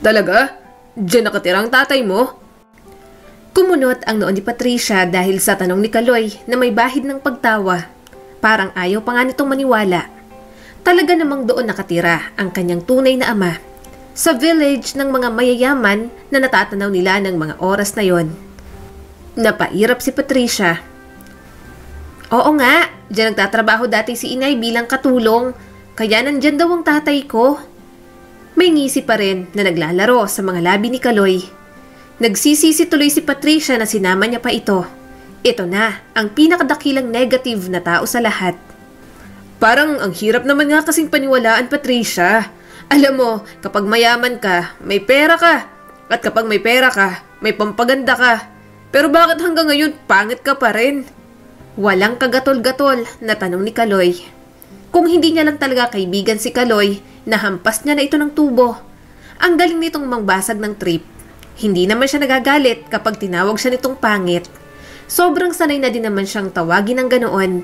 Talaga? Diyan nakatira ang tatay mo? Kumunot ang noon ni Patricia dahil sa tanong ni Kaloy na may bahid ng pagtawa. Parang ayaw pa nga nitong maniwala. Talaga namang doon nakatira ang kanyang tunay na ama. Sa village ng mga mayayaman na natatanaw nila ng mga oras na yon. Napairap si Patricia. Oo nga, diyan nagtatrabaho dati si inay bilang katulong. Kaya nandyan daw ang tatay ko. May ngisi pa rin na naglalaro sa mga labi ni Kaloy. Nagsisisi tuloy si Patricia na sinama niya pa ito. Ito na ang pinakadakilang negative na tao sa lahat. Parang ang hirap naman nga kasing paniwalaan, Patricia. Alam mo, kapag mayaman ka, may pera ka. At kapag may pera ka, may pampaganda ka. Pero bakit hanggang ngayon pangit ka pa rin? Walang kagatol-gatol na tanong ni Kaloy. Kung hindi niya lang talaga kaibigan si Kaloy, nahampas niya na ito ng tubo. Ang galing nitong mangbasag ng trip. Hindi naman siya nagagalit kapag tinawag siya nitong pangit. Sobrang sanay na din naman siyang tawagin ng ganoon.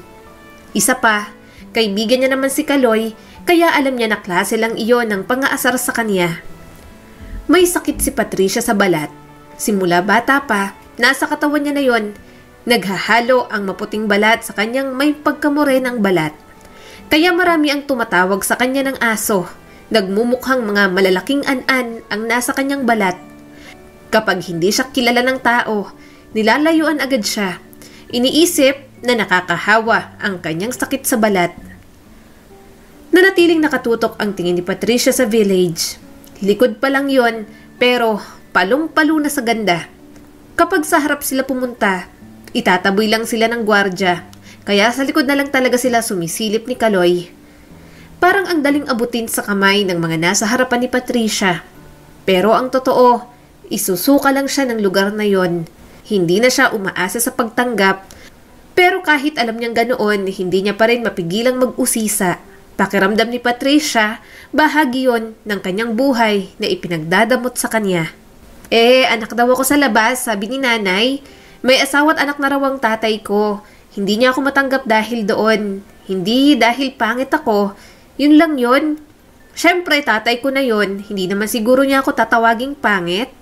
Isa pa, kaibigan niya naman si Kaloy, kaya alam niya na klase lang iyon ng pang-aasar sa kanya. May sakit si Patricia sa balat. Simula bata pa, nasa katawan niya na yon. Naghahalo ang maputing balat sa kanyang may pagkamure ng balat. Kaya marami ang tumatawag sa kanya ng aso. Nagmumukhang mga malalaking an-an ang nasa kanyang balat. Kapag hindi siya kilala ng tao, nilalayuan agad siya. Iniisip na nakakahawa ang kanyang sakit sa balat. Nanatiling nakatutok ang tingin ni Patricia sa village. Likod pa lang yon, pero palong-palo na sa ganda. Kapag sa harap sila pumunta, itataboy lang sila ng gwardya. Kaya sa likod na lang talaga sila sumisilip ni Kaloy. Parang ang daling abutin sa kamay ng mga nasa harapan ni Patricia. Pero ang totoo, isusuka lang siya ng lugar na yon. Hindi na siya umaasa sa pagtanggap. Pero kahit alam niyang ganoon, hindi niya pa rin mapigilang mag-usisa. Pakiramdam ni Patricia, bahagi yon ng kanyang buhay na ipinagdadamot sa kanya. Anak daw ako sa labas, sabi ni nanay. May asawa at anak na raw ang tatay ko. Hindi niya ako matanggap dahil doon. Hindi dahil pangit ako. Yun lang yun. Siyempre, tatay ko na yun. Hindi naman siguro niya ako tatawaging pangit.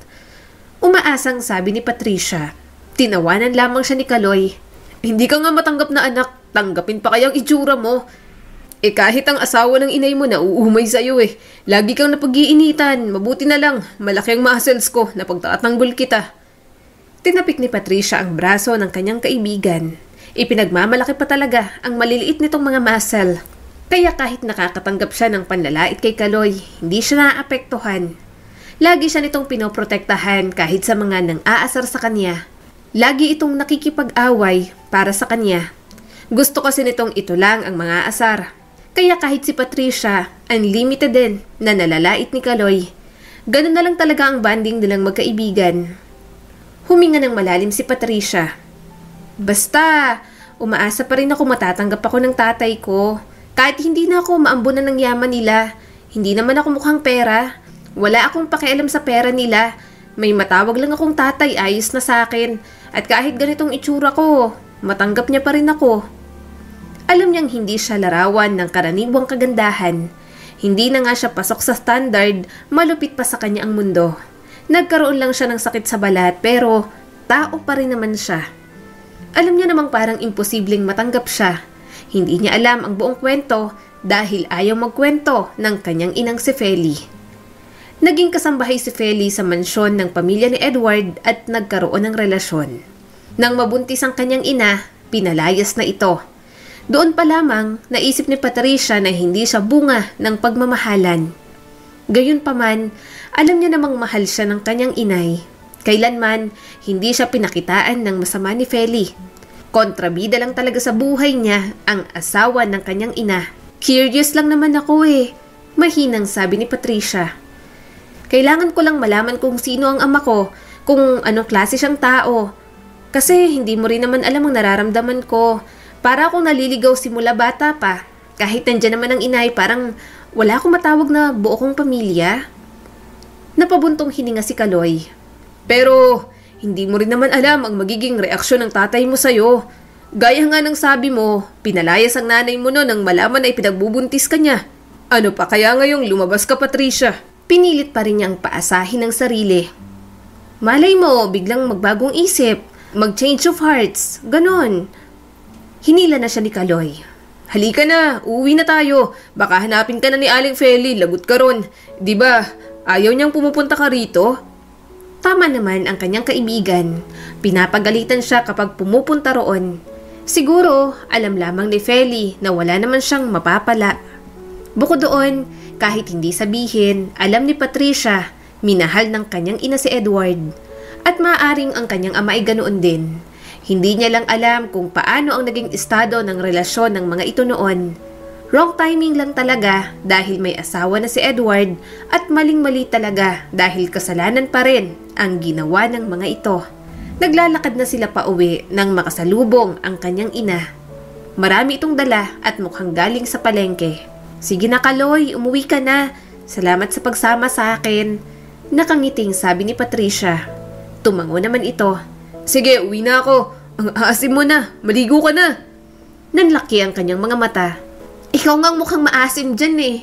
Umaasang sabi ni Patricia. Tinawanan lamang siya ni Kaloy. Hindi ka nga matanggap na anak. Tanggapin pa kayang itsura mo. Kahit ang asawa ng inay mo na uumay sa'yo Lagi kang napag-iinitan. Mabuti na lang. Malaki ang muscles ko. Napagtatanggol kita. Tinapik ni Patricia ang braso ng kanyang kaibigan. Ipinagmamalaki pa talaga ang maliliit nitong mga muscle. Kaya kahit nakakatanggap siya ng panlalait kay Kaloy, hindi siya naapektuhan. Lagi siya nitong pinoprotektahan kahit sa mga nang-aasar sa kanya. Lagi itong nakikipag-away para sa kanya. Gusto kasi nitong ito lang ang mga asar. Kaya kahit si Patricia, unlimited din na nalalait ni Kaloy. Ganun na lang talaga ang banding nilang magkaibigan. Huminga ng malalim si Patricia. Basta, umaasa pa rin ako matatanggap ako ng tatay ko. Kahit hindi na ako maambunan ng yaman nila, hindi naman ako mukhang pera. Wala akong pakialam sa pera nila. May matawag lang akong tatay, ayos na sa akin. At kahit ganitong itsura ko, matanggap niya pa rin ako. Alam niyang hindi siya larawan ng karaniwang kagandahan. Hindi na nga siya pasok sa standard, malupit pa sa kanya ang mundo. Nagkaroon lang siya ng sakit sa balat pero tao pa rin naman siya. Alam niya namang parang imposibleng matanggap siya. Hindi niya alam ang buong kwento dahil ayaw magkwento ng kanyang inang si Feli. Naging kasambahay si Feli sa mansyon ng pamilya ni Edward at nagkaroon ng relasyon. Nang mabuntis ang kanyang ina, pinalayas na ito. Doon pa lamang naisip ni Patricia na hindi siya bunga ng pagmamahalan. Gayunpaman, alam niya namang mahal siya ng kanyang inay. Kailanman, hindi siya pinakitaan ng masama ni Feli. Kontrabida lang talaga sa buhay niya ang asawa ng kanyang ina. Curious lang naman ako mahinang sabi ni Patricia. Kailangan ko lang malaman kung sino ang ama ko, kung anong klase siyang tao. Kasi hindi mo rin naman alam ang nararamdaman ko. Para akong naliligaw simula bata pa. Kahit nandyan naman ang inay, parang wala akong matawag na buo kong pamilya. Napabuntong hininga si Kaloy. Pero hindi mo rin naman alam ang magiging reaksyon ng tatay mo sa'yo. Gaya nga ng sabi mo, pinalayas ang nanay mo noon nang malaman na ipinagbubuntis ka niya. Ano pa kaya ngayong lumabas ka, Patricia? Pinilit pa rin niyang paasahin ang sarili. Malay mo, biglang magbagong isip, mag-change of hearts, ganon. Hinila na siya ni Kaloy. Halika na, uwi na tayo. Baka hanapin ka na ni Aling Feli, lagot ka ron. Diba, ayaw niyang pumupunta ka rito? Tama naman ang kanyang kaibigan. Pinapagalitan siya kapag pumupunta roon. Siguro, alam lamang ni Feli na wala naman siyang mapapala. Bukod doon, kahit hindi sabihin, alam ni Patricia, minahal ng kanyang ina si Edward. At maaaring ang kanyang ama ay ganoon din. Hindi niya lang alam kung paano ang naging estado ng relasyon ng mga ito noon. Wrong timing lang talaga dahil may asawa na si Edward at maling-mali talaga dahil kasalanan pa rin ang ginawa ng mga ito. Naglalakad na sila pauwi nang makasalubong ang kanyang ina. Marami itong dala at mukhang galing sa palengke. Sige na Kaloy, umuwi ka na. Salamat sa pagsama sa akin. Nakangiting sabi ni Patricia. Tumango naman ito. Sige, uwi na ako. Ang aasim mo na. Maligo ka na. Nanlaki ang kanyang mga mata. Ikaw ngang mukhang maasim dyan eh.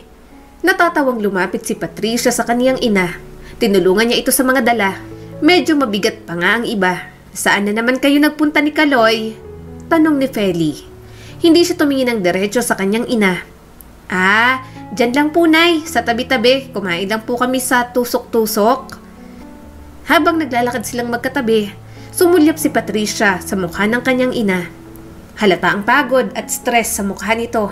Natatawang lumapit si Patricia sa kaniyang ina. Tinulungan niya ito sa mga dala. Medyo mabigat pa nga ang iba. Saan na naman kayo nagpunta ni Kaloy? Tanong ni Feli. Hindi siya tumingin ng diretso sa kanyang ina. Dyan lang po nay. Sa tabi-tabi. Kumain lang po kami sa tusok-tusok. Habang naglalakad silang magkatabi, sumulyap si Patricia sa mukha ng kanyang ina. Halata ang pagod at stress sa mukha nito.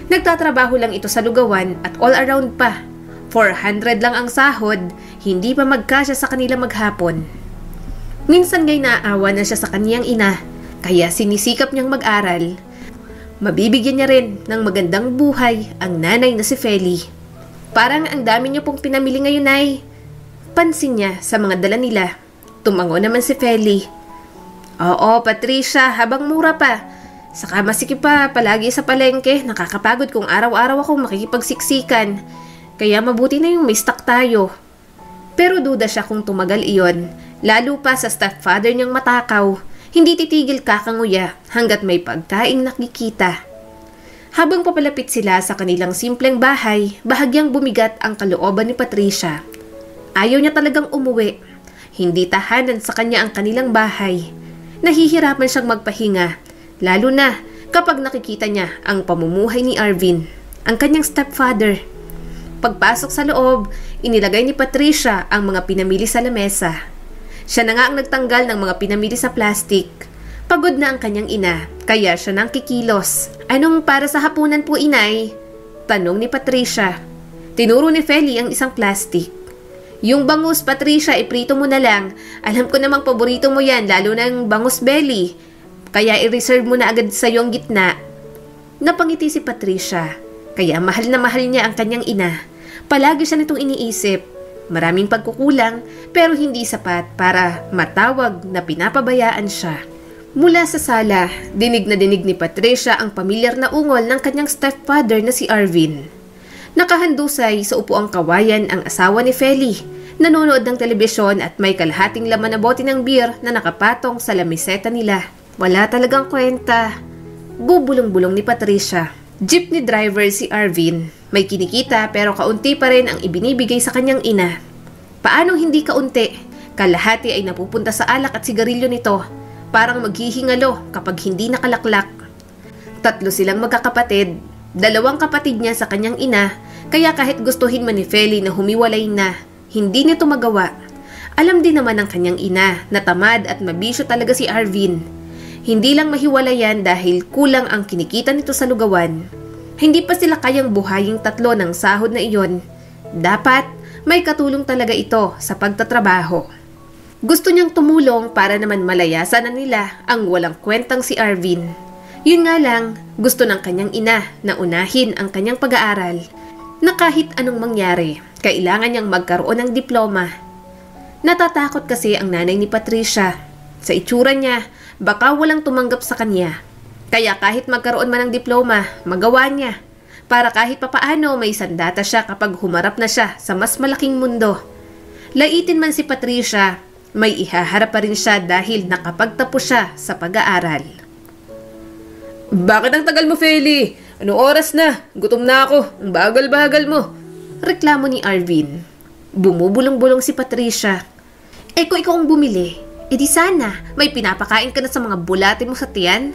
Nagtatrabaho lang ito sa lugawan at all around pa. 400 lang ang sahod, hindi pa magkasya sa kanila maghapon. Minsan nga'y naaawa na siya sa kaniyang ina, kaya sinisikap niyang mag-aral. Mabibigyan niya rin ng magandang buhay ang nanay na si Feli. Parang ang dami niyo pong pinamili ngayon ay. Pansin niya sa mga dala nila. Tumango naman si Feli. Oo, Patricia, habang mura pa. Saka masikip pa palagi sa palengke. Nakakapagod kung araw-araw akong makikipagsiksikan. Kaya mabuti na yung may stock tayo. Pero duda siya kung tumagal iyon. Lalo pa sa stepfather niyang matakaw. Hindi titigil kakanguya hanggat may pagkaing nakikita. Habang papalapit sila sa kanilang simpleng bahay, bahagyang bumigat ang kalooban ni Patricia. Ayaw niya talagang umuwi. Hindi tahanan sa kanya ang kanilang bahay. Nahihirapan siyang magpahinga, lalo na kapag nakikita niya ang pamumuhay ni Arvin, ang kanyang stepfather. Pagpasok sa loob, inilagay ni Patricia ang mga pinamili sa lamesa. Siya na nga ang nagtanggal ng mga pinamili sa plastic. Pagod na ang kanyang ina, kaya siya nang kikilos. Anong para sa hapunan po, inay? Tanong ni Patricia. Tinuro ni Feli ang isang plastic. Yung bangus, Patricia, iprito mo na lang. Alam ko namang paborito mo yan, lalo na yung bangus belly. Kaya i-reserve mo na agad sa iyong gitna. Napangiti si Patricia. Kaya mahal na mahal niya ang kanyang ina. Palagi siya nitong iniisip. Maraming pagkukulang, pero hindi sapat para matawag na pinapabayaan siya. Mula sa sala, dinig na dinig ni Patricia ang pamilyar na ungol ng kanyang stepfather na si Arvin. Nakahandusay sa upuang kawayan ang asawa ni Feli, nanonood ng telebisyon at may kalahating laman na bote ng beer na nakapatong sa lamiseta nila. Wala talagang kwenta. Bubulong-bulong ni Patricia. Jeepney driver si Arvin. May kinikita pero kaunti pa rin ang ibinibigay sa kanyang ina. Paanong hindi kaunti? Kalahati ay napupunta sa alak at sigarilyo nito. Parang maghihingalo kapag hindi nakalaklak. 3 silang magkakapatid. 2 kapatid niya sa kanyang ina, kaya kahit gustuhin man ni Feli na humiwalay na, hindi nito magawa. Alam din naman ng kanyang ina na tamad at mabisyo talaga si Arvin. Hindi lang mahiwalayan dahil kulang ang kinikita nito sa lugawan. Hindi pa sila kayang buhaying 3 ng sahod na iyon. Dapat may katulong talaga ito sa pagtatrabaho. Gusto niyang tumulong para naman malayasan na nila ang walang kwentang si Arvin. Yun nga lang, gusto ng kanyang ina na unahin ang kanyang pag-aaral, na kahit anong mangyari, kailangan niyang magkaroon ng diploma. Natatakot kasi ang nanay ni Patricia. Sa itsura niya, baka walang tumanggap sa kanya. Kaya kahit magkaroon man ng diploma, magawa niya. Para kahit papaano may sandata siya kapag humarap na siya sa mas malaking mundo. Laitin man si Patricia, may ihaharap pa rin siya dahil nakapagtapos siya sa pag-aaral. Bakit ang tagal mo, Feli? Anong oras na? Gutom na ako. Ang bagal-bagal mo. Reklamo ni Arvin. Bumubulong-bulong si Patricia. Kung ikaw ang bumili, di sana may pinapakain ka na sa mga bulate mo sa tiyan.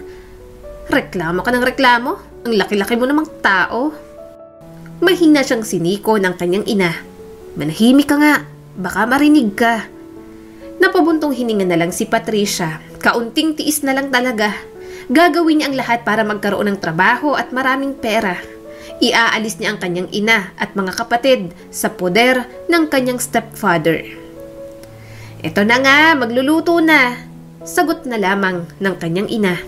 Reklamo ka ng reklamo? Ang laki-laki mo namang tao. Mahina siyang siniko ng kanyang ina. Manahimik ka nga, baka marinig ka. Napabuntong hininga na lang si Patricia. Kaunting tiis na lang talaga. Gagawin niya ang lahat para magkaroon ng trabaho at maraming pera. Iaalis niya ang kanyang ina at mga kapatid sa poder ng kanyang stepfather. Eto na nga, magluluto na. Sagot na lamang ng kanyang ina.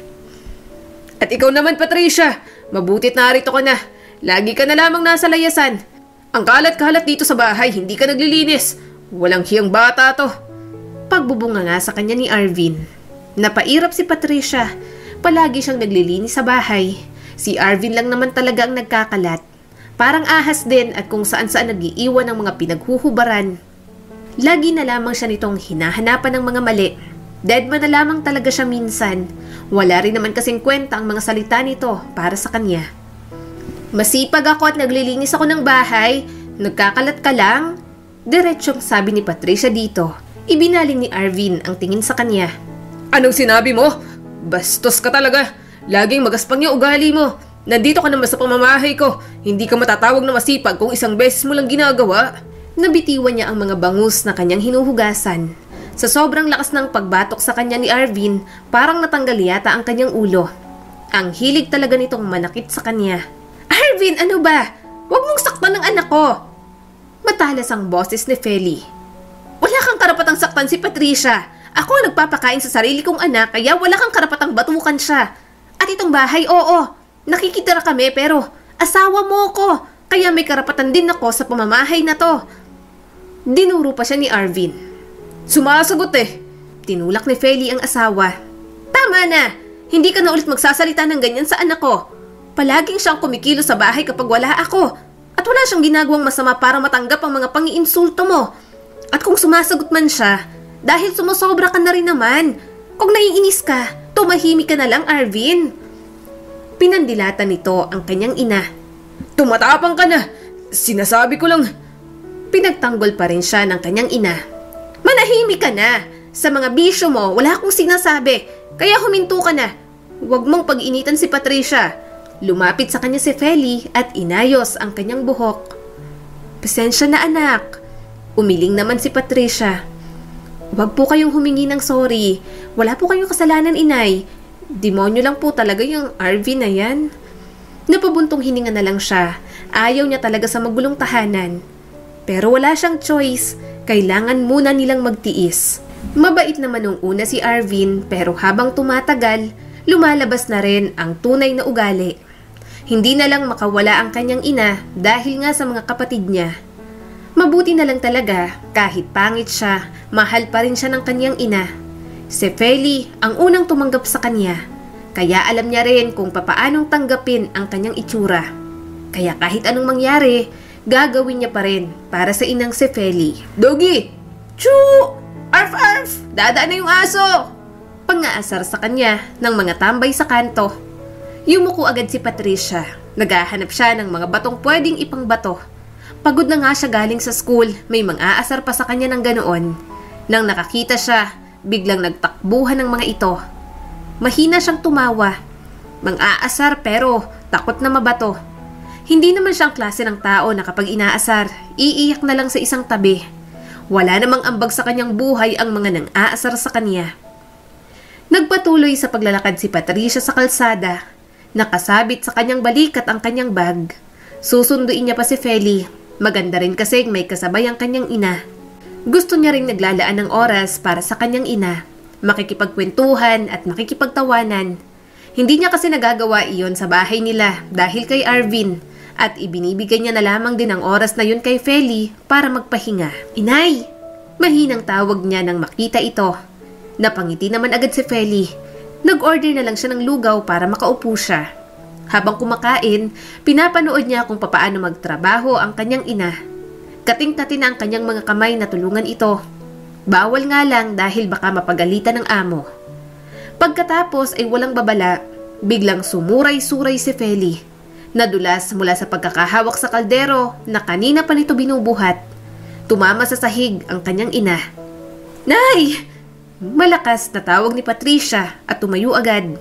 At ikaw naman, Patricia, mabutit narito ka na. Lagi ka na lamang nasa layasan. Ang kalat-kalat dito sa bahay, hindi ka naglilinis. Walang hiyang bata to. Pagbubunga nga sa kanya ni Arvin. Napairap si Patricia. Palagi siyang naglilinis sa bahay. Si Arvin lang naman talaga ang nagkakalat. Parang ahas din at kung saan-saan nag-iiwan ng mga pinaghuhubaran. Lagi na lamang siya nitong hinahanapan ng mga mali. Deadman na lamang talaga siya minsan. Wala rin naman kasing kwenta ang mga salita nito para sa kanya. Masipag ako at naglilinis ako ng bahay. Nagkakalat ka lang? Diretsyong sabi ni Patricia dito. Ibinaling ni Arvin ang tingin sa kanya. Anong sinabi mo? Bastos ka talaga. Laging magaspang yung ugali mo. Nandito ka naman sa pamamahay ko. Hindi ka matatawag na masipag kung isang beses mo lang ginagawa. Nabitiwan niya ang mga bangus na kanyang hinuhugasan. Sa sobrang lakas ng pagbatok sa kanya ni Arvin, parang natanggal yata ang kanyang ulo. Ang hilig talaga nitong manakit sa kanya. Arvin, ano ba? Huwag mong saktan ng anak ko. Matalas ang boses ni Feli. Wala kang karapatang saktan si Patricia. Ako ang nagpapakain sa sarili kong anak kaya wala kang karapatang batukan siya. At itong bahay, oo, nakikitira kami pero asawa mo ko. Kaya may karapatan din ako sa pamamahay na to. Dinuro pa siya ni Arvin. Sumasagot eh. Tinulak ni Feli ang asawa. Tama na. Hindi ka na ulit magsasalita ng ganyan sa anak ko. Palaging siyang kumikilo sa bahay kapag wala ako. At wala siyang ginagawang masama para matanggap ang mga pangiinsulto mo. At kung sumasagot man siya, dahil sumusobra ka na rin naman. Kung naiinis ka, tumahimik ka na lang, Arvin. Pinandilatan nito ang kanyang ina. Tumatapang ka na. Sinasabi ko lang. Pinagtanggol pa rin siya ng kanyang ina. Manahimik ka na. Sa mga bisyo mo, wala akong sinasabi. Kaya huminto ka na. Huwag mong pag-initan si Patricia. Lumapit sa kanya si Feli at inayos ang kanyang buhok. Pasensya na anak. Umiling naman si Patricia. Huwag po kayong humingi ng sorry. Wala po kayong kasalanan, inay. Demonyo lang po talaga yung Arvin na yan. Napabuntong hininga na lang siya. Ayaw niya talaga sa magulong tahanan. Pero wala siyang choice. Kailangan muna nilang magtiis. Mabait naman nung una si Arvin pero habang tumatagal, lumalabas na rin ang tunay na ugali. Hindi na lang makawala ang kanyang ina dahil nga sa mga kapatid niya. Mabuti na lang talaga kahit pangit siya, mahal pa rin siya ng kanyang ina. Si Feli ang unang tumanggap sa kanya. Kaya alam niya rin kung papaanong tanggapin ang kanyang itsura. Kaya kahit anong mangyari, gagawin niya pa rin para sa inang si Feli. Doggy! Choo! Arf arf! Dadaan na yung aso! Pangaasar sa kanya ng mga tambay sa kanto. Yumuko agad si Patricia. Naghahanap siya ng mga batong pwedeng ipangbato. Pagod na nga siya galing sa school, may mang-aasar pa sa kanya ng ganoon. Nang nakakita siya, biglang nagtakbuhan ng mga ito. Mahina siyang tumawa. Mang-aasar pero takot na mabato. Hindi naman siyang klase ng tao na kapag inaasar, iiyak na lang sa isang tabi. Wala namang ambag sa kanyang buhay ang mga nang-aasar sa kanya. Nagpatuloy sa paglalakad si Patricia sa kalsada. Nakasabit sa kanyang balikat ang kanyang bag. Susunduin niya pa si Feli. Maganda rin kasi may kasabay ang kanyang ina. Gusto niya ring naglalaan ng oras para sa kanyang ina. Makikipagkwentuhan at makikipagtawanan. Hindi niya kasi nagagawa iyon sa bahay nila dahil kay Arvin. At ibinibigay niya na lamang din ang oras na yun kay Feli para magpahinga. Inay! Mahinang tawag niya nang makita ito. Napangiti naman agad si Feli. Nag-order na lang siya ng lugaw para makaupo siya. Habang kumakain, pinapanood niya kung papaano magtrabaho ang kanyang ina. Kating-kati na ang kanyang mga kamay na tulungan ito. Bawal nga lang dahil baka mapagalitan ng amo. Pagkatapos ay walang babala, biglang sumuray-suray si Feli. Nadulas mula sa pagkakahawak sa kaldero na kanina pa nito binubuhat. Tumama sa sahig ang kanyang ina. "Nay!" Malakas na tawag ni Patricia at tumayo agad.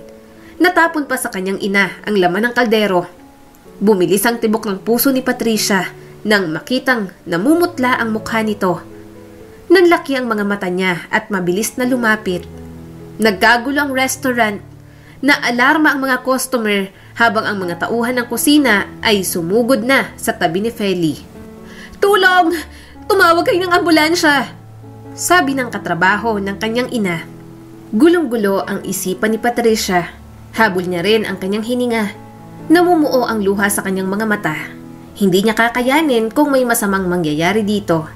Natapon pa sa kanyang ina ang laman ng kaldero. Bumilis ang tibok ng puso ni Patricia nang makitang namumutla ang mukha nito. Nanlaki ang mga mata niya at mabilis na lumapit. Nagkagulo ang restaurant. Naalarma ang mga customer habang ang mga tauhan ng kusina ay sumugod na sa tabi ni Feli. "Tulong! Tumawag kayo ng ambulansya!" sabi ng katrabaho ng kanyang ina. Gulong-gulo ang isipan ni Patricia. Habol niya rin ang kanyang hininga. Namumuo ang luha sa kanyang mga mata. Hindi niya kakayanin kung may masamang mangyayari dito.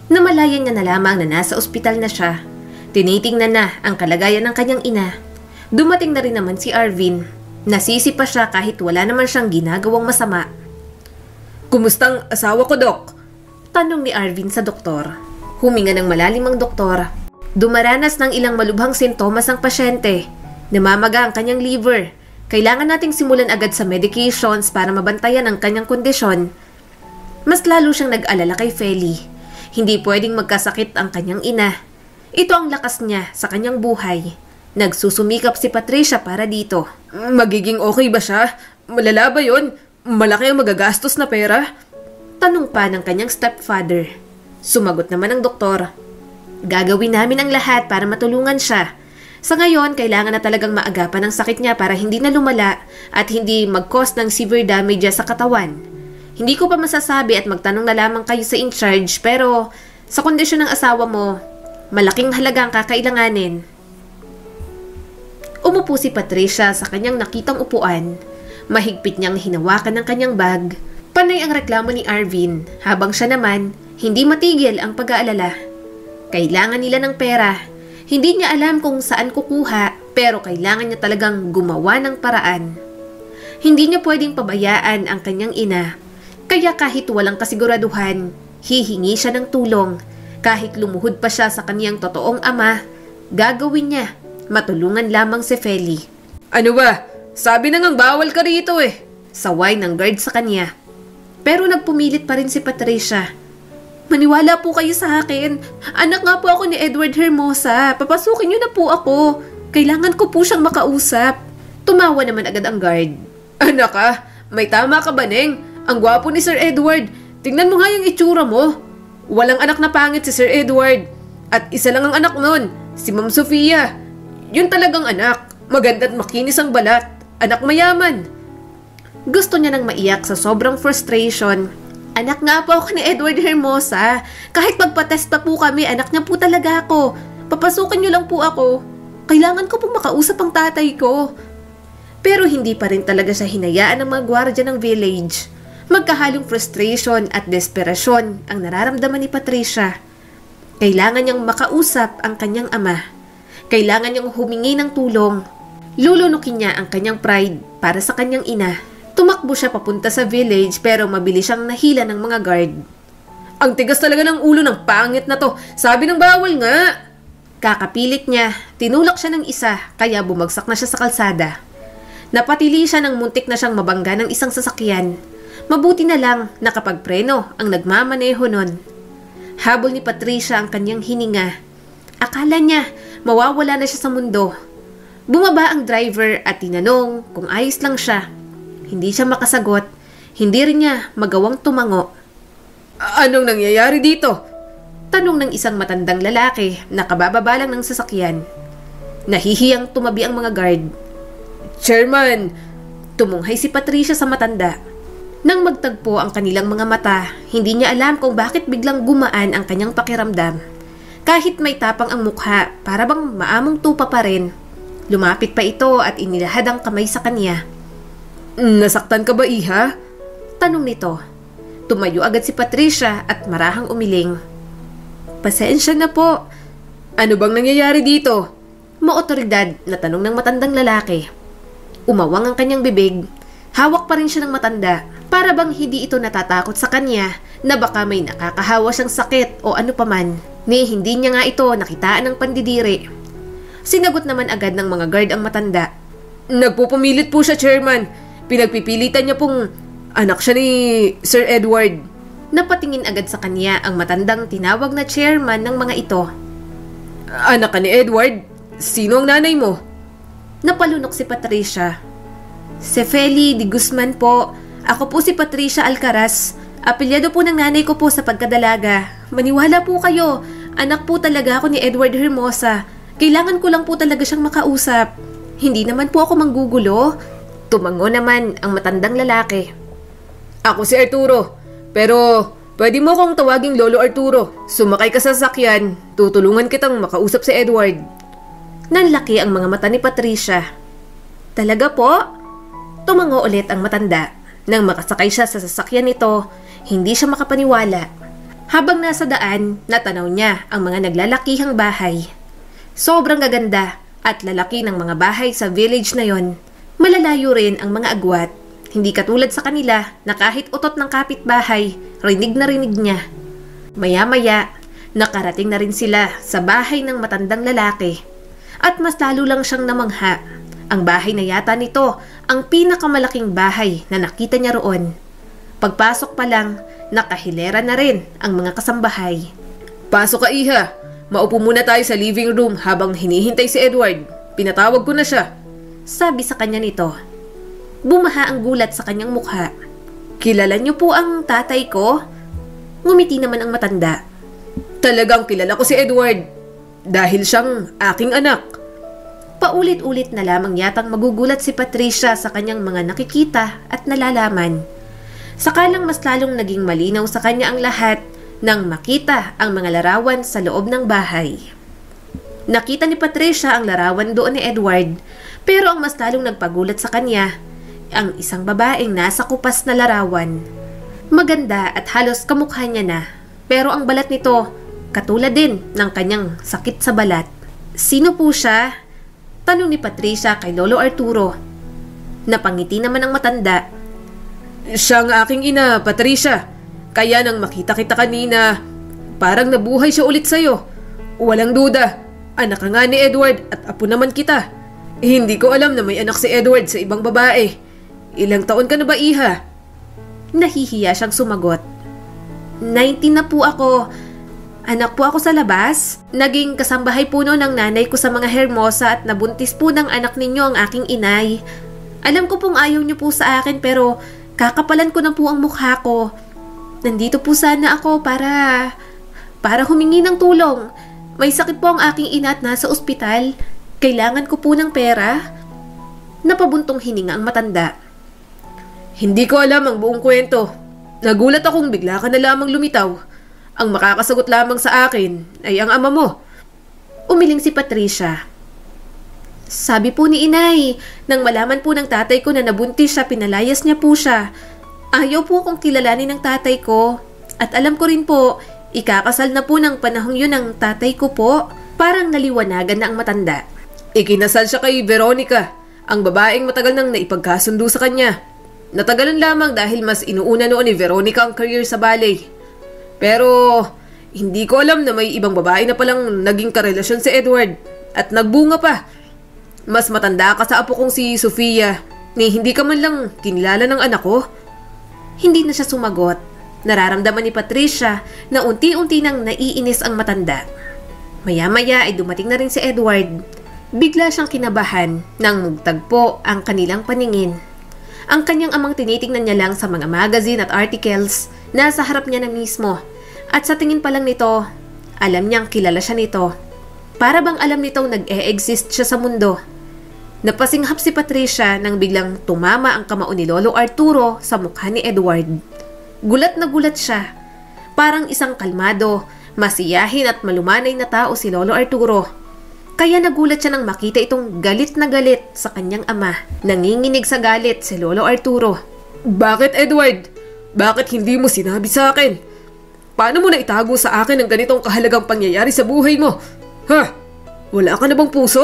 Namalayan niya na lamang na nasa ospital na siya. Tinitingnan na ang kalagayan ng kanyang ina. Dumating na rin naman si Arvin. Nasisi pa siya kahit wala naman siyang ginagawang masama. "Kumustang asawa ko, Dok?" tanong ni Arvin sa doktor. Huminga ng malalim ang doktor. Dumaranas ng ilang malubhang sintomas ang pasyente. Namamaga ang kanyang liver. Kailangan nating simulan agad sa medications para mabantayan ang kanyang kondisyon. Mas lalo siyang nag-alala kay Feli. Hindi pwedeng magkasakit ang kanyang ina. Ito ang lakas niya sa kanyang buhay. Nagsusumikap si Patricia para dito. "Magiging okay ba siya? Malala ba yun? Malaki ang magagastos na pera?" tanong pa ng kanyang stepfather. Sumagot naman ang doktor. "Gagawin namin ang lahat para matulungan siya. Sa ngayon, kailangan na talagang maagapan ang sakit niya para hindi na lumala at hindi mag-cause ng severe damage sa katawan. Hindi ko pa masasabi at magtanong na lamang kayo sa in-charge pero sa kondisyon ng asawa mo, malaking halaga ang kakailanganin." Umupo si Patricia sa kanyang nakitang upuan. Mahigpit niyang hinawakan ang kanyang bag. Panay ang reklamo ni Arvin habang siya naman hindi matigil ang pag-aalala. Kailangan nila ng pera. Hindi niya alam kung saan kukuha pero kailangan niya talagang gumawa ng paraan. Hindi niya pwedeng pabayaan ang kanyang ina. Kaya kahit walang kasiguraduhan, hihingi siya ng tulong. Kahit lumuhod pa siya sa kaniyang totoong ama, gagawin niya. Matulungan lamang si Feli. "Ano ba? Sabi na ngang bawal ka rito eh." Saway ng guard sa kanya. Pero nagpumilit pa rin si Patricia. "Maniwala po kayo sa akin. Anak nga po ako ni Edward Hermosa. Papasukin niyo na po ako. Kailangan ko po siyang makausap." Tumawa naman agad ang guard. "Anak ka? May tama ka ba, Neng? Ang gwapo ni Sir Edward. Tingnan mo nga yung itsura mo. Walang anak na pangit si Sir Edward. At isa lang ang anak nun, si Ma'am Sofia. Yun talagang anak. Maganda at makinis ang balat. Anak mayaman." Gusto niya nang maiyak sa sobrang frustration. "Anak nga po ako ni Edward Hermosa. Kahit magpa-test pa po kami, anak niya po talaga ako. Papasukin niyo lang po ako. Kailangan ko pong makausap ang tatay ko." Pero hindi pa rin talaga siya hinayaan ng mga gwardiya ng village. Magkahalong frustration at desperasyon ang nararamdaman ni Patricia. Kailangan niyang makausap ang kanyang ama. Kailangan niyang humingi ng tulong. Lulunukin niya ang kanyang pride para sa kanyang ina. Tumakbo siya papunta sa village pero mabilis siyang nahila ng mga guard. "Ang tigas talaga ng ulo ng pangit na to. Sabi ng bawal nga." Kakapilit niya, tinulak siya ng isa kaya bumagsak na siya sa kalsada. Napatili siya ng muntik na siyang mabangga ng isang sasakyan. Mabuti na lang nakapagpreno ang nagmamaneho nun. Habol ni Patricia ang kanyang hininga. Akala niya mawawala na siya sa mundo. Bumaba ang driver at tinanong kung ayos lang siya. Hindi siya makasagot. Hindi rin niya magawang tumango. "Anong nangyayari dito?" tanong ng isang matandang lalaki na kabababa lang ng sasakyan. Nahihiyang tumabi ang mga guard. "Chairman!" Tumunghay si Patricia sa matanda. Nang magtagpo ang kanilang mga mata, hindi niya alam kung bakit biglang gumaan ang kanyang pakiramdam. Kahit may tapang ang mukha, para bang maamong tupa pa rin. Lumapit pa ito at inilahad ang kamay sa kanya. "Nasaktan ka ba, iha?" tanong nito. Tumayo agad si Patricia at marahang umiling. "Pasensya na po." "Ano bang nangyayari dito?" Maotoridad na tanong ng matandang lalaki. Umawang ang kanyang bibig. Hawak pa rin siya ng matanda. Para bang hindi ito natatakot sa kanya na baka may nakakahawa siyang sakit o ano paman. Ni hindi niya nga ito nakitaan ng pandidiri. Sinagot naman agad ng mga guard ang matanda. "Nagpupumilit po siya, Chairman. Pinagpipilitan niya pong anak siya ni Sir Edward." Napatingin agad sa kanya ang matandang tinawag na chairman ng mga ito. Anak ka ni Edward? Sino ang nanay mo? Napalunok si Patricia. Si Feli de Guzman po. Ako po si Patricia Alcaraz. Apelyado po ng nanay ko po sa pagkadalaga. Maniwala po kayo. Anak po talaga ako ni Edward Hermosa. Kailangan ko lang po talaga siyang makausap. Hindi naman po ako manggugulo. Tumango naman ang matandang lalaki. Ako si Arturo. Pero pwede mo kong tawaging Lolo Arturo. Sumakay ka sa sasakyan. Tutulungan kitang makausap si Edward. Nanlaki ang mga mata ni Patricia. Talaga po? Tumango ulit ang matanda. Nang makasakay siya sa sasakyan nito, hindi siya makapaniwala. Habang nasa daan, natanaw niya ang mga naglalakihang bahay. Sobrang gaganda at lalaki ng mga bahay sa village na yon. Malalayo rin ang mga agwat. Hindi katulad sa kanila na kahit utot ng kapitbahay, rinig na rinig niya. Maya-maya, nakarating na rin sila sa bahay ng matandang lalaki. At mas lalo lang siyang namangha. Ang bahay na yata nito ang pinakamalaking bahay na nakita niya roon. Pagpasok pa lang, nakahilera na rin ang mga kasambahay. Pasok ka, Iha. Maupo muna tayo sa living room habang hinihintay si Edward. Pinatawag ko na siya. Sabi sa kanya nito. Bumaha ang gulat sa kanyang mukha. Kilala niyo po ang tatay ko? Ngumiti naman ang matanda. Talagang kilala ko si Edward. Dahil siyang aking anak. Paulit-ulit na lamang yatang magugulat si Patricia sa kanyang mga nakikita at nalalaman. Sakalang mas lalong naging malinaw sa kanya ang lahat nang makita ang mga larawan sa loob ng bahay. Nakita ni Patricia ang larawan doon ni Edward, pero ang mas lalong nagpagulat sa kanya, ang isang babaeng nasa kupas na larawan. Maganda at halos kamukha niya na, pero ang balat nito, katulad din ng kanyang sakit sa balat. Sino po siya? Tanong ni Patricia kay Lolo Arturo. Napangiti naman ang matanda. Siya ang aking ina, Patricia. Kaya nang makita kita kanina, parang nabuhay siya ulit sa'yo. Walang duda, anak ka nga ni Edward at apo naman kita. Hindi ko alam na may anak si Edward sa ibang babae. Ilang taon ka na ba, Iha? Nahihiya siyang sumagot. 19 na po ako. Anak po ako sa labas. Naging kasambahay po noon ng nanay ko sa mga Hermosa at nabuntis po ng anak ninyo ang aking inay. Alam ko pong ayaw niyo po sa akin pero kakapalan ko na po ang mukha ko. Nandito po sana ako para humingi ng tulong. May sakit po ang aking ina at nasa ospital. Kailangan ko po ng pera. Napabuntong hininga ang matanda. Hindi ko alam ang buong kwento. Nagulat akong bigla ka na lamang lumitaw. Ang makakasagot lamang sa akin ay ang ama mo. Umiling si Patricia. Sabi po ni inay, nang malaman po ng tatay ko na nabuntis siya, pinalayas niya po siya. Ayaw po akong kilalanin ng tatay ko. At alam ko rin po, ikakasal na po ng panahong yun ng tatay ko po. Parang naliwanagan na ang matanda. Ikinasal siya kay Veronica, ang babaeng matagal nang naipagkasundo sa kanya. Natagalan lamang dahil mas inuuna noon ni Veronica ang career sa ballet. Pero hindi ko alam na may ibang babae na palang naging karelasyon si Edward at nagbunga pa. Mas matanda ka sa apo kong si Sofia, ni hindi ka man lang kinilala ng anak ko. Hindi na siya sumagot. Nararamdaman ni Patricia na unti-unti nang naiinis ang matanda. Maya-maya ay dumating na rin si Edward. Bigla siyang kinabahan nang magtagpo ang kanilang paningin. Ang kanyang amang tinitingnan niya lang sa mga magazine at articles. Nasa harap niya na mismo. At sa tingin pa lang nito, alam niyang kilala siya nito. Para bang alam nitong nag-e-exist siya sa mundo. Napasinghap si Patricia nang biglang tumama ang kamao ni Lolo Arturo sa mukha ni Edward. Gulat na gulat siya. Parang isang kalmado, masiyahin at malumanay na tao si Lolo Arturo. Kaya nagulat siya nang makita itong galit na galit sa kanyang ama. Nanginginig sa galit si Lolo Arturo. Bakit, Edward? Bakit hindi mo sinabi sa akin? Paano mo na itago sa akin ang ganitong kahalagang pangyayari sa buhay mo? Ha? Wala ka na bang puso?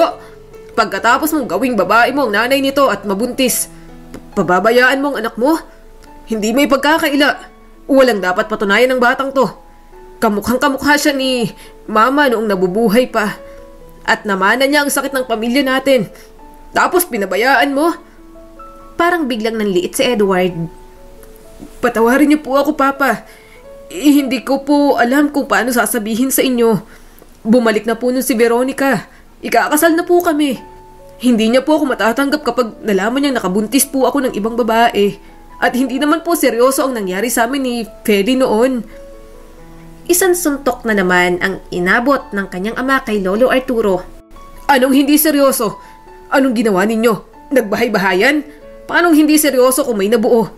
Pagkatapos mong gawing babae mo ang nanay nito at mabuntis, pababayaan mo ang anak mo? Hindi may pagkakaila. Walang dapat patunayan ng batang to. Kamukhang kamukha siya ni Mama noong nabubuhay pa. At namana niya ang sakit ng pamilya natin. Tapos pinabayaan mo? Parang biglang nanliit si Edward. Patawarin niyo po ako, Papa. Hindi ko po alam kung paano sasabihin sa inyo. Bumalik na po nun si Veronica. Ikakasal na po kami. Hindi niya po ako matatanggap kapag nalaman niyang nakabuntis po ako ng ibang babae. At hindi naman po seryoso ang nangyari sa amin ni Feli noon. Isang suntok na naman ang inabot ng kanyang ama kay Lolo Arturo. Anong hindi seryoso? Anong ginawa ninyo? Nagbahay-bahayan? Paanong hindi seryoso kung may nabuo?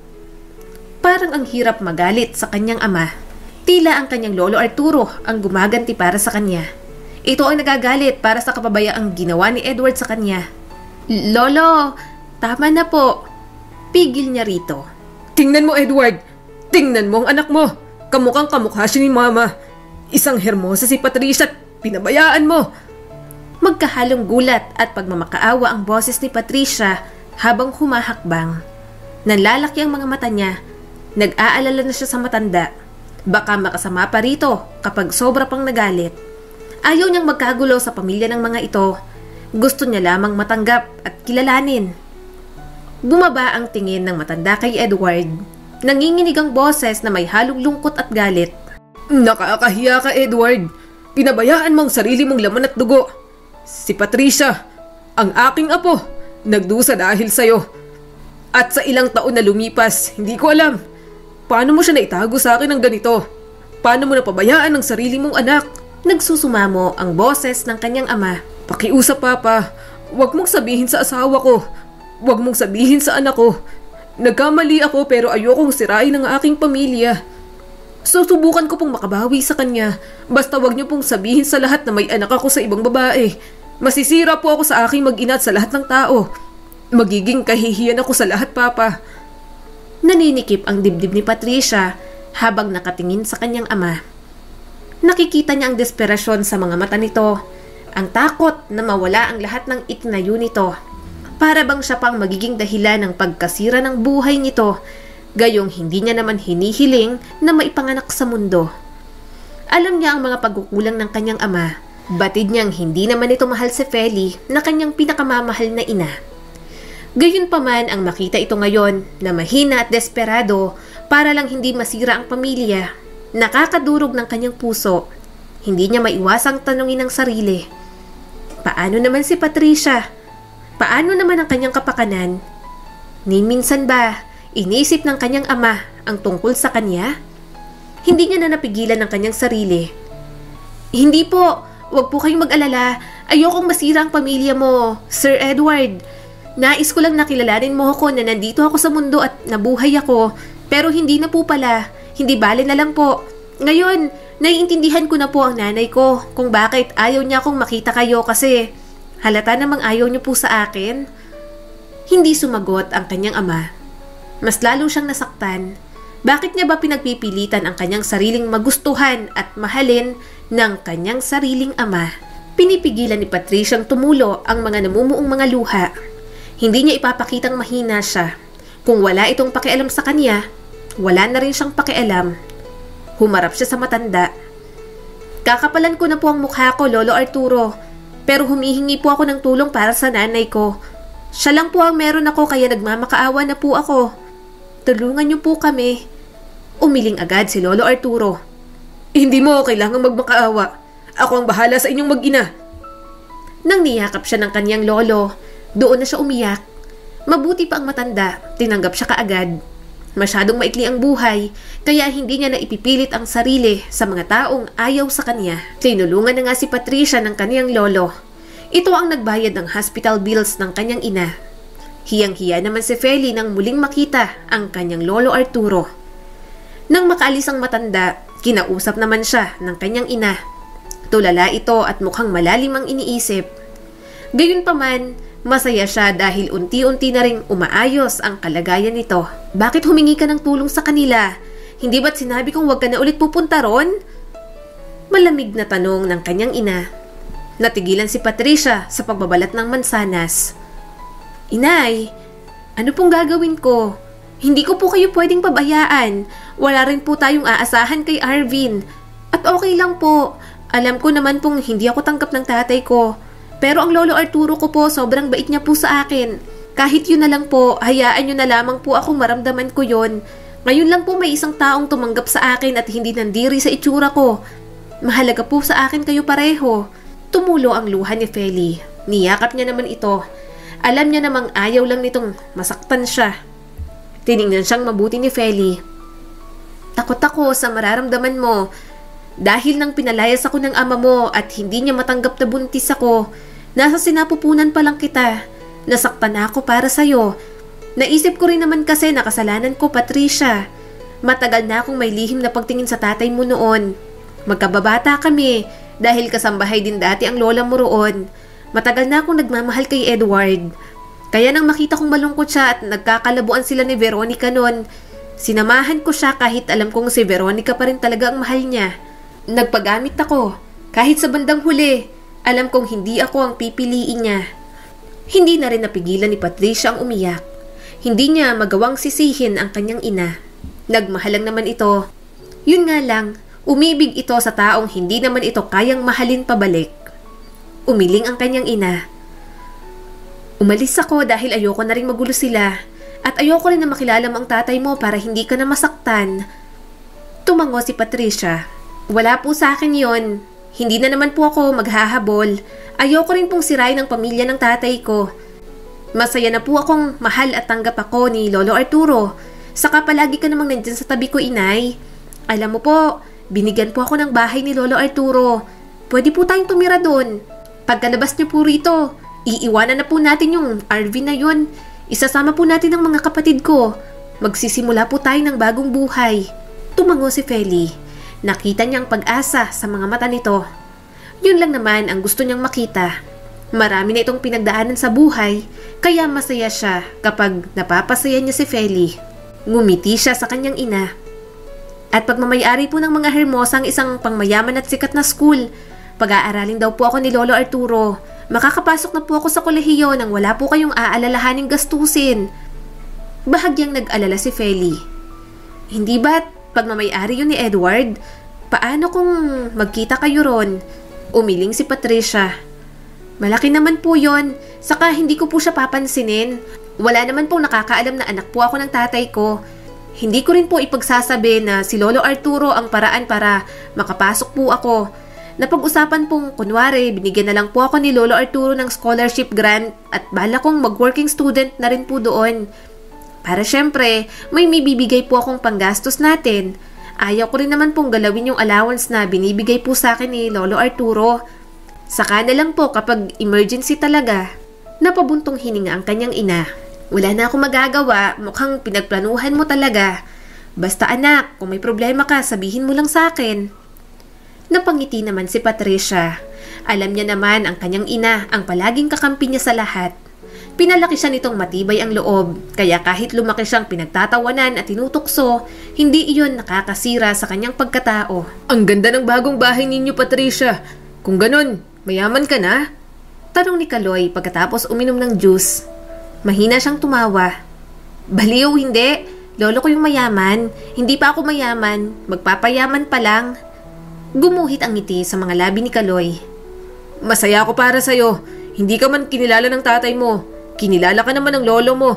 Parang ang hirap magalit sa kanyang ama. Tila ang kanyang Lolo Arturo ang gumaganti para sa kanya. Ito ang nagagalit para sa kapabayaang ginawa ni Edward sa kanya. Lolo, tama na po. Pigil niya rito. Tingnan mo, Edward. Tingnan mo ang anak mo. Kamukhang kamukha siya ni Mama. Isang hermosa si Patricia at pinabayaan mo. Magkahalong gulat at pagmamakaawa ang boses ni Patricia habang humahakbang. Nanlalaki ang mga mata niya. Nag-aalala na siya sa matanda. Baka makasama pa rito kapag sobra pang nagalit. Ayaw niyang magkagulo sa pamilya ng mga ito. Gusto niya lamang matanggap at kilalanin. Bumaba ang tingin ng matanda kay Edward. Nanginginig ang boses na may halong lungkot at galit. Nakakahiya ka, Edward. Pinabayaan mo ang sarili mong laman at dugo. Si Patricia, ang aking apo, nagdusa dahil sa'yo. At sa ilang taon na lumipas, hindi ko alam. Paano mo siya naitago sa akin ng ganito? Paano mo napabayaan ang sarili mong anak? Nagsusumamo ang boses ng kanyang ama. Pakiusap, Papa. Huwag mong sabihin sa asawa ko. Huwag mong sabihin sa anak ko. Nagkamali ako pero ayokong sirain ang aking pamilya. Susubukan ko pong makabawi sa kanya. Basta wag niyo pong sabihin sa lahat na may anak ako sa ibang babae. Masisira po ako sa aking mag-ina at sa lahat ng tao. Magiging kahihiyan ako sa lahat, Papa. Naninikip ang dibdib ni Patricia habang nakatingin sa kanyang ama. Nakikita niya ang desperasyon sa mga mata nito. Ang takot na mawala ang lahat ng itinayo nito. Para bang siya pang magiging dahilan ng pagkasira ng buhay nito, gayong hindi niya naman hinihiling na maipanganak sa mundo. Alam niya ang mga pagkukulang ng kanyang ama. Batid niyang hindi naman ito mahal si Feli na kanyang pinakamamahal na ina. Gayunpaman ang makita ito ngayon na mahina at desperado para lang hindi masira ang pamilya, nakakadurog ng kanyang puso. Hindi niya maiwasang tanungin ang sarili. Paano naman si Patricia? Paano naman ang kanyang kapakanan? Ni minsan ba, inisip ng kanyang ama ang tungkol sa kanya? Hindi niya na napigilan ang kanyang sarili. Hindi po, wag po kayong mag-alala. Ayokong masira ang pamilya mo, Sir Edward. Nais ko lang nakilalanin mo ako na nandito ako sa mundo at nabuhay ako. Pero hindi na po pala. Hindi bale na lang po. Ngayon, naiintindihan ko na po ang nanay ko kung bakit ayaw niya akong makita kayo kasi halata namang ayaw niyo po sa akin. Hindi sumagot ang kanyang ama. Mas lalo siyang nasaktan. Bakit niya ba pinagpipilitan ang kanyang sariling magustuhan at mahalin ng kanyang sariling ama? Pinipigilan ni Patriciang tumulo ang mga namumuong mga luha. Hindi niya ipapakitang mahina siya. Kung wala itong pakialam sa kanya, wala na rin siyang pakialam. Humarap siya sa matanda. Kakapalan ko na po ang mukha ko, Lolo Arturo. Pero humihingi po ako ng tulong para sa nanay ko. Siya lang po ang meron ako kaya nagmamakaawa na po ako. Tulungan niyo po kami. Umiling agad si Lolo Arturo. Hindi mo kailangang magmakaawa. Ako ang bahala sa inyong mag-ina. Nang niyakap siya ng kanyang lolo, doon na siya umiyak. Mabuti pa ang matanda, tinanggap siya kaagad. Masyadong maikli ang buhay, kaya hindi niya na ipipilit ang sarili sa mga taong ayaw sa kanya. Tinulungan na nga si Patricia ng kanyang lolo. Ito ang nagbayad ng hospital bills ng kanyang ina. Hiyang-hiya naman si Feli nang muling makita ang kanyang Lolo Arturo. Nang makaalis ang matanda, kinausap naman siya ng kanyang ina. Tulala ito at mukhang malalim ang iniisip. Gayunpaman, masaya siya dahil unti-unti na ring umaayos ang kalagayan nito. Bakit humingi ka ng tulong sa kanila? Hindi ba't sinabi kong huwag ka na ulit pupunta ron? Malamig na tanong ng kanyang ina. Natigilan si Patricia sa pagbabalat ng mansanas. Inay, ano pong gagawin ko? Hindi ko po kayo pwedeng pabayaan. Wala rin po tayong aasahan kay Arvin. At okay lang po. Alam ko naman pong hindi ako tanggap ng tatay ko. Pero ang Lolo Arturo ko po, sobrang bait niya po sa akin. Kahit yun na lang po, hayaan nyo na lamang po akong maramdaman ko yun. Ngayon lang po may isang taong tumanggap sa akin at hindi nandiri sa itsura ko. Mahalaga po sa akin kayo pareho. Tumulo ang luha ni Feli. Niyakap niya naman ito. Alam niya namang ayaw lang nitong masaktan siya. Tiningnan siyang mabuti ni Feli. Takot ako sa mararamdaman mo. Dahil nang pinalayas ako ng ama mo at hindi niya matanggap na buntis ako, nasa sinapupunan pa lang kita. Nasaktan na ako para sa'yo. Naisip ko rin naman kasi na kasalanan ko, Patricia. Matagal na akong may lihim na pagtingin sa tatay mo noon. Magkababata kami dahil kasambahay din dati ang lola mo roon. Matagal na akong nagmamahal kay Edward. Kaya nang makita kong malungkot siya at nagkakalabuan sila ni Veronica noon, sinamahan ko siya kahit alam kong si Veronica pa rin talaga ang mahal niya. Nagpagamit ako. Kahit sa bandang huli, alam kong hindi ako ang pipiliin niya. Hindi na rin napigilan ni Patricia ang umiyak. Hindi niya magawang sisihin ang kanyang ina. Nagmahal lang naman ito. Yun nga lang, umibig ito sa taong hindi naman ito kayang mahalin pabalik. Umiling ang kanyang ina. Umalis ako dahil ayoko na rin magulo sila at ayoko rin na makilala mo ang tatay mo para hindi ka na masaktan. Tumango si Patricia. Wala po sa akin yon. Hindi na naman po ako maghahabol. Ayoko rin pong sirain ang pamilya ng tatay ko. Masaya na po akong mahal at tanggap ako ni Lolo Arturo. Saka palagi ka namang nandyan sa tabi ko, inay. Alam mo po, binigyan po ako ng bahay ni Lolo Arturo. Pwede po tayong tumira doon. Pagkalabas niyo po rito, iiwanan na po natin yung RV na yun. Isasama po natin ang mga kapatid ko. Magsisimula po tayo ng bagong buhay. Tumango si Feli. Nakita niyang pag-asa sa mga mata nito. Yun lang naman ang gusto niyang makita. Marami na itong pinagdaanan sa buhay, kaya masaya siya kapag napapasaya niya si Feli. Ngumiti siya sa kanyang ina. At pagmamayari po ng mga Hermosa ang isang pangmayaman at sikat na school. Pag-aaralin daw po ako ni Lolo Arturo. Makakapasok na po ako sa kolehiyo nang wala po kayong aalalahaning gastusin. Bahagyang nag-alala si Feli. Hindi ba't pagmamayari yun ni Edward? Paano kung magkita kayo ron? Umiling si Patricia. Malaki naman po yon, saka hindi ko po siya papansinin. Wala naman pong nakakaalam na anak po ako ng tatay ko. Hindi ko rin po ipagsasabi na si Lolo Arturo ang paraan para makapasok po ako. Napag-usapan pong kunwari, binigyan na lang po ako ni Lolo Arturo ng scholarship grant at bala kong mag-working student na rin po doon. Para syempre, may bibigay po akong panggastos natin. Ayaw ko rin naman pong galawin yung allowance na binibigay po sa akin ni Lolo Arturo. Saka na lang po kapag emergency talaga. Napabuntong hininga ang kanyang ina. Wala na akong magagawa, mukhang pinagplanuhan mo talaga. Basta anak, kung may problema ka, sabihin mo lang sa akin. Napangiti naman si Patricia. Alam niya naman ang kanyang ina ang palaging kakampi niya sa lahat. Pinalaki siya nitong matibay ang loob, kaya kahit lumaki siyang pinagtatawanan at tinutukso, hindi iyon nakakasira sa kanyang pagkatao. Ang ganda ng bagong bahay ninyo, Patricia. Kung ganon, mayaman ka na? Tanong ni Kaloy pagkatapos uminom ng juice. Mahina siyang tumawa. Baliw, hindi. Lolo ko yung mayaman. Hindi pa ako mayaman. Magpapayaman pa lang. Gumuhit ang ngiti sa mga labi ni Kaloy. Masaya ako para sa'yo. Hindi ka man kinilala ng tatay mo. Kinilala ka naman ng lolo mo.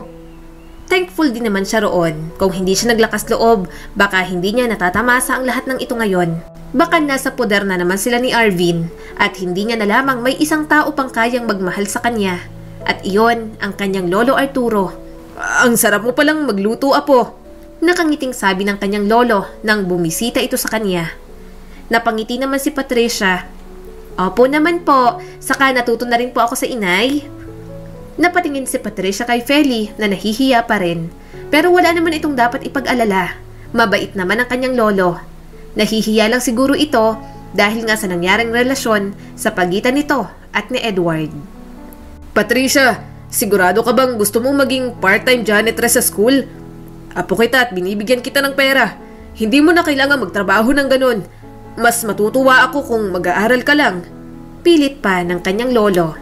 Thankful din naman siya roon. Kung hindi siya naglakas loob, baka hindi niya natatamasa ang lahat ng ito ngayon. Baka nasa poder na naman sila ni Arvin at hindi niya na lamang may isang tao pang kayang magmahal sa kanya. At iyon ang kanyang Lolo Arturo. Ang sarap mo palang magluto, apo. Nakangiting sabi ng kanyang lolo nang bumisita ito sa kanya. Napangiti naman si Patricia. Opo naman po, saka natuto na rin po ako sa inay. Napatingin si Patricia kay Feli na nahihiya pa rin. Pero wala naman itong dapat ipag-alala. Mabait naman ang kanyang lolo. Nahihiya lang siguro ito dahil nga sa nangyaring relasyon sa pagitan nito at ni Edward. Patricia, sigurado ka bang gusto mong maging part-time janitress sa school? Apo kita at binibigyan kita ng pera. Hindi mo na kailangan magtrabaho ng ganun. Mas matutuwa ako kung mag-aaral ka lang. Pilit pa ng kanyang lolo.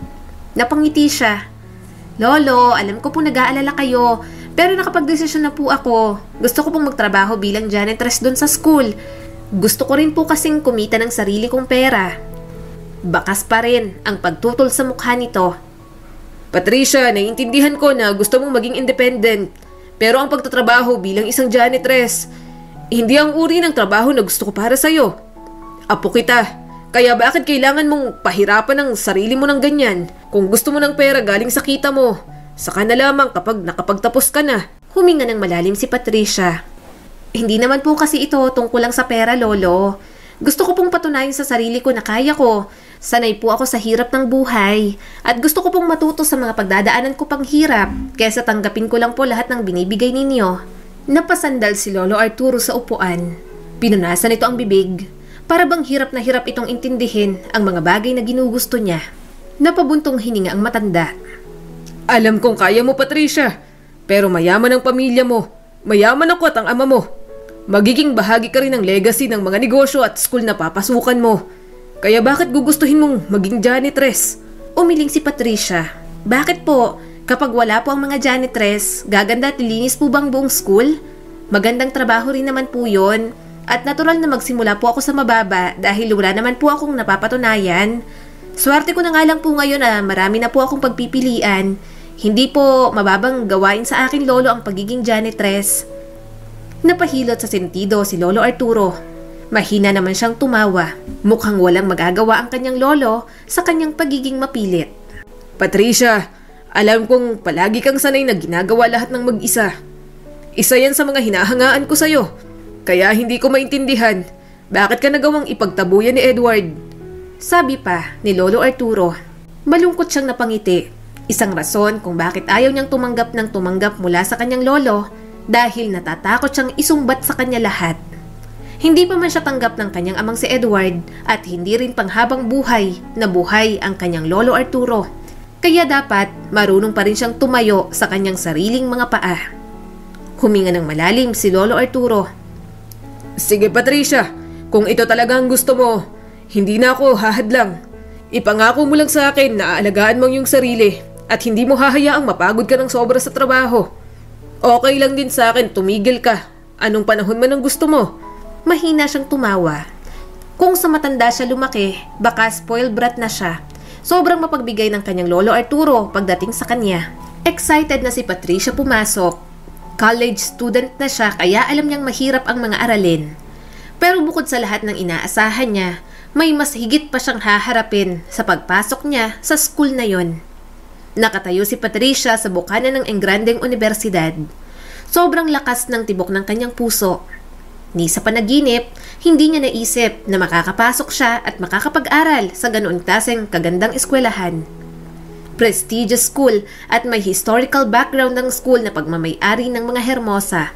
Napangiti siya. Lolo, alam ko po nag-aalala kayo, pero nakapag-desisyon na po ako. Gusto ko pong magtrabaho bilang janitress doon sa school. Gusto ko rin po kasing kumita ng sarili kong pera. Bakas pa rin ang pagtutol sa mukha nito. Patricia, naiintindihan ko na gusto mong maging independent. Pero ang pagtatrabaho bilang isang janitress, hindi ang uri ng trabaho na gusto ko para sa'yo. Apo kita, kaya bakit kailangan mong pahirapan ang sarili mo ng ganyan? Kung gusto mo ng pera galing sa kita mo, saka na lamang kapag nakapagtapos ka na. Huminga ng malalim si Patricia. Hindi naman po kasi ito tungkol lang sa pera, Lolo. Gusto ko pong patunayan sa sarili ko na kaya ko. Sanay po ako sa hirap ng buhay. At gusto ko pong matuto sa mga pagdadaanan ko pang hirap kaysa tanggapin ko lang po lahat ng binibigay ninyo. Napasandal si Lolo Arturo sa upuan. Pinunasan nito ang bibig. Para bang hirap na hirap itong intindihin ang mga bagay na ginugusto niya. Napabuntong hininga ang matanda. Alam kong kaya mo, Patricia. Pero mayaman ang pamilya mo. Mayaman ako at ang ama mo. Magiging bahagi ka rin ng legacy ng mga negosyo at school na papasukan mo. Kaya bakit gugustuhin mong maging janitress? Umiling si Patricia. Bakit po? Kapag wala po ang mga janitress, gaganda at linis po bang buong school? Magandang trabaho rin naman po yun. At natural na magsimula po ako sa mababa dahil wala naman po akong napapatunayan. Swerte ko na nga lang po ngayon na marami na po akong pagpipilian. Hindi po mababang gawain sa akin, Lolo, ang pagiging janitress. Napahilot sa sentido si Lolo Arturo. Mahina naman siyang tumawa. Mukhang walang magagawa ang kanyang lolo sa kanyang pagiging mapilit. Patricia, alam kong palagi kang sanay na ginagawa lahat ng mag-isa. Isa yan sa mga hinahangaan ko sa'yo. Kaya hindi ko maintindihan bakit ka nagawang ipagtabuyan ni Edward. Sabi pa ni Lolo Arturo. Malungkot siyang napangiti. Isang rason kung bakit ayaw niyang tumanggap ng tumanggap mula sa kanyang lolo dahil natatakot siyang isumbat sa kanya lahat. Hindi pa man siya tanggap ng kanyang amang si Edward at hindi rin panghabang buhay na buhay ang kanyang Lolo Arturo. Kaya dapat marunong pa rin siyang tumayo sa kanyang sariling mga paa. Huminga ng malalim si Lolo Arturo. Sige, Patricia, kung ito talaga ang gusto mo, hindi na ako hahadlang. Ipangako mo lang sa akin na aalagaan mo yung sarili at hindi mo hahayaang mapagod ka ng sobra sa trabaho. Okay lang din sa akin tumigil ka. Anong panahon man ang gusto mo? Mahina siyang tumawa. Kung sa matanda siya lumaki, baka spoiled brat na siya. Sobrang mapagbigay ng kanyang Lolo Arturo pagdating sa kanya. Excited na si Patricia pumasok. College student na siya kaya alam niyang mahirap ang mga aralin. Pero bukod sa lahat ng inaasahan niya, may mas higit pa siyang haharapin sa pagpasok niya sa school na yon. Nakatayo si Patricia sa bukana ng engrandeng universidad. Sobrang lakas ng tibok ng kanyang puso. Ni sa panaginip, hindi niya naisip na makakapasok siya at makakapag-aral sa ganoong klaseng kagandang eskwelahan. Prestigious school at may historical background ng school na pagmamay-ari ng mga Hermosa.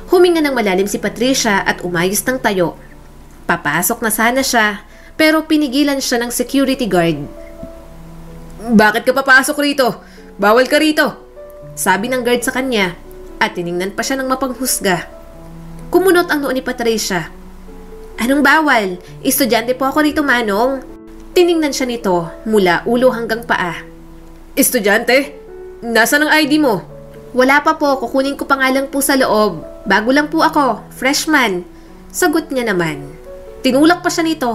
Huminga ng malalim si Patricia at umayos ng tayo. Papasok na sana siya, pero pinigilan siya ng security guard. Bakit ka papasok rito? Bawal ka rito, sabi ng guard sa kanya at tiningnan pa siya ng mapanghusga. Kumunot ang noo ni Patricia. Anong bawal? Estudyante po ako rito, Manong. Tiningnan siya nito mula ulo hanggang paa. Estudyante? Nasaan ang ID mo? Wala pa po, kukunin ko pa nga lang po sa loob. Bago lang po ako, freshman. Sagot niya naman. Tinulak pa siya nito.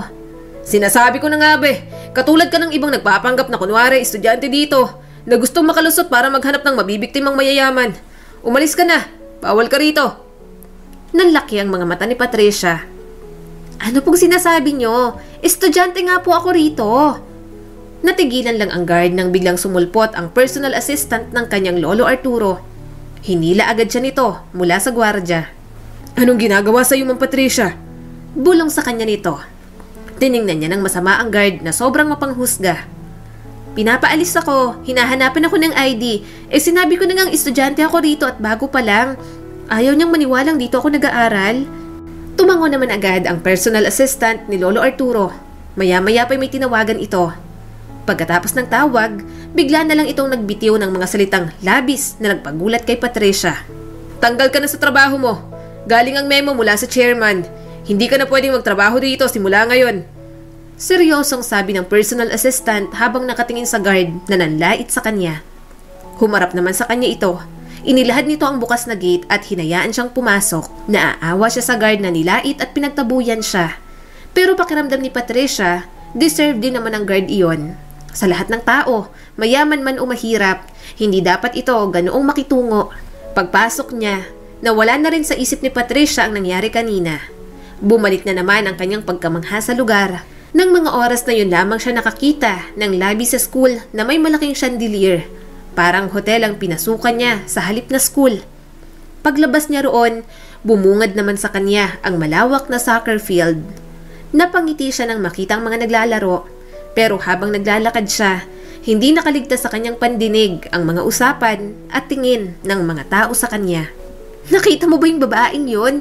Sinasabi ko na nga katulad ka ng ibang nagpapanggap na kunwari estudyante dito na gustong makalusot para maghanap ng mabibiktimang mayayaman. Umalis ka na, bawal ka rito. Nanlaki ang mga mata ni Patricia. Ano pong sinasabi niyo? Estudyante nga po ako rito. Natigilan lang ang guard nang biglang sumulpot ang personal assistant ng kanyang Lolo Arturo. Hinila agad siya nito mula sa gwardya. Anong ginagawa sa iyo, Ma'am Patricia? Bulong sa kanya nito. Tiningnan niya ng masama ang guard na sobrang mapanghusga. Pinapaalis ako, hinahanapan ako ng ID. Sinabi ko na ngang estudyante ako rito at bago pa lang. Ayaw niyang maniwalang dito ako nag-aaral. Tumango naman agad ang personal assistant ni Lolo Arturo. Maya-maya pa may tinawagan ito. Pagkatapos ng tawag, bigla na lang itong nagbitiw ng mga salitang labis na nagpagulat kay Patricia. Tanggal ka na sa trabaho mo. Galing ang memo mula sa chairman. Hindi ka na pwedeng magtrabaho dito simula ngayon. Seryosong sabi ng personal assistant habang nakatingin sa guard na nanlait sa kanya. Humarap naman sa kanya ito. Inilahad nito ang bukas na gate at hinayaan siyang pumasok. Naaawa siya sa guard na nilait at pinagtabuyan siya. Pero pakiramdam ni Patricia, deserve din naman ng guard iyon. Sa lahat ng tao, mayaman man o mahirap, hindi dapat ito ganoong makitungo. Pagpasok niya, nawala na rin sa isip ni Patricia ang nangyari kanina. Bumalik na naman ang kanyang pagkamangha sa lugar. Nang mga oras na yun lamang siya nakakita ng lobby sa school na may malaking chandelier. Parang hotel ang pinasukan niya sa halip na school. Paglabas niya roon, bumungad naman sa kanya ang malawak na soccer field. Napangiti siya nang makita ang mga naglalaro. Pero habang naglalakad siya, hindi nakaligtas sa kanyang pandinig ang mga usapan at tingin ng mga tao sa kanya. Nakita mo ba yung babaeng yun?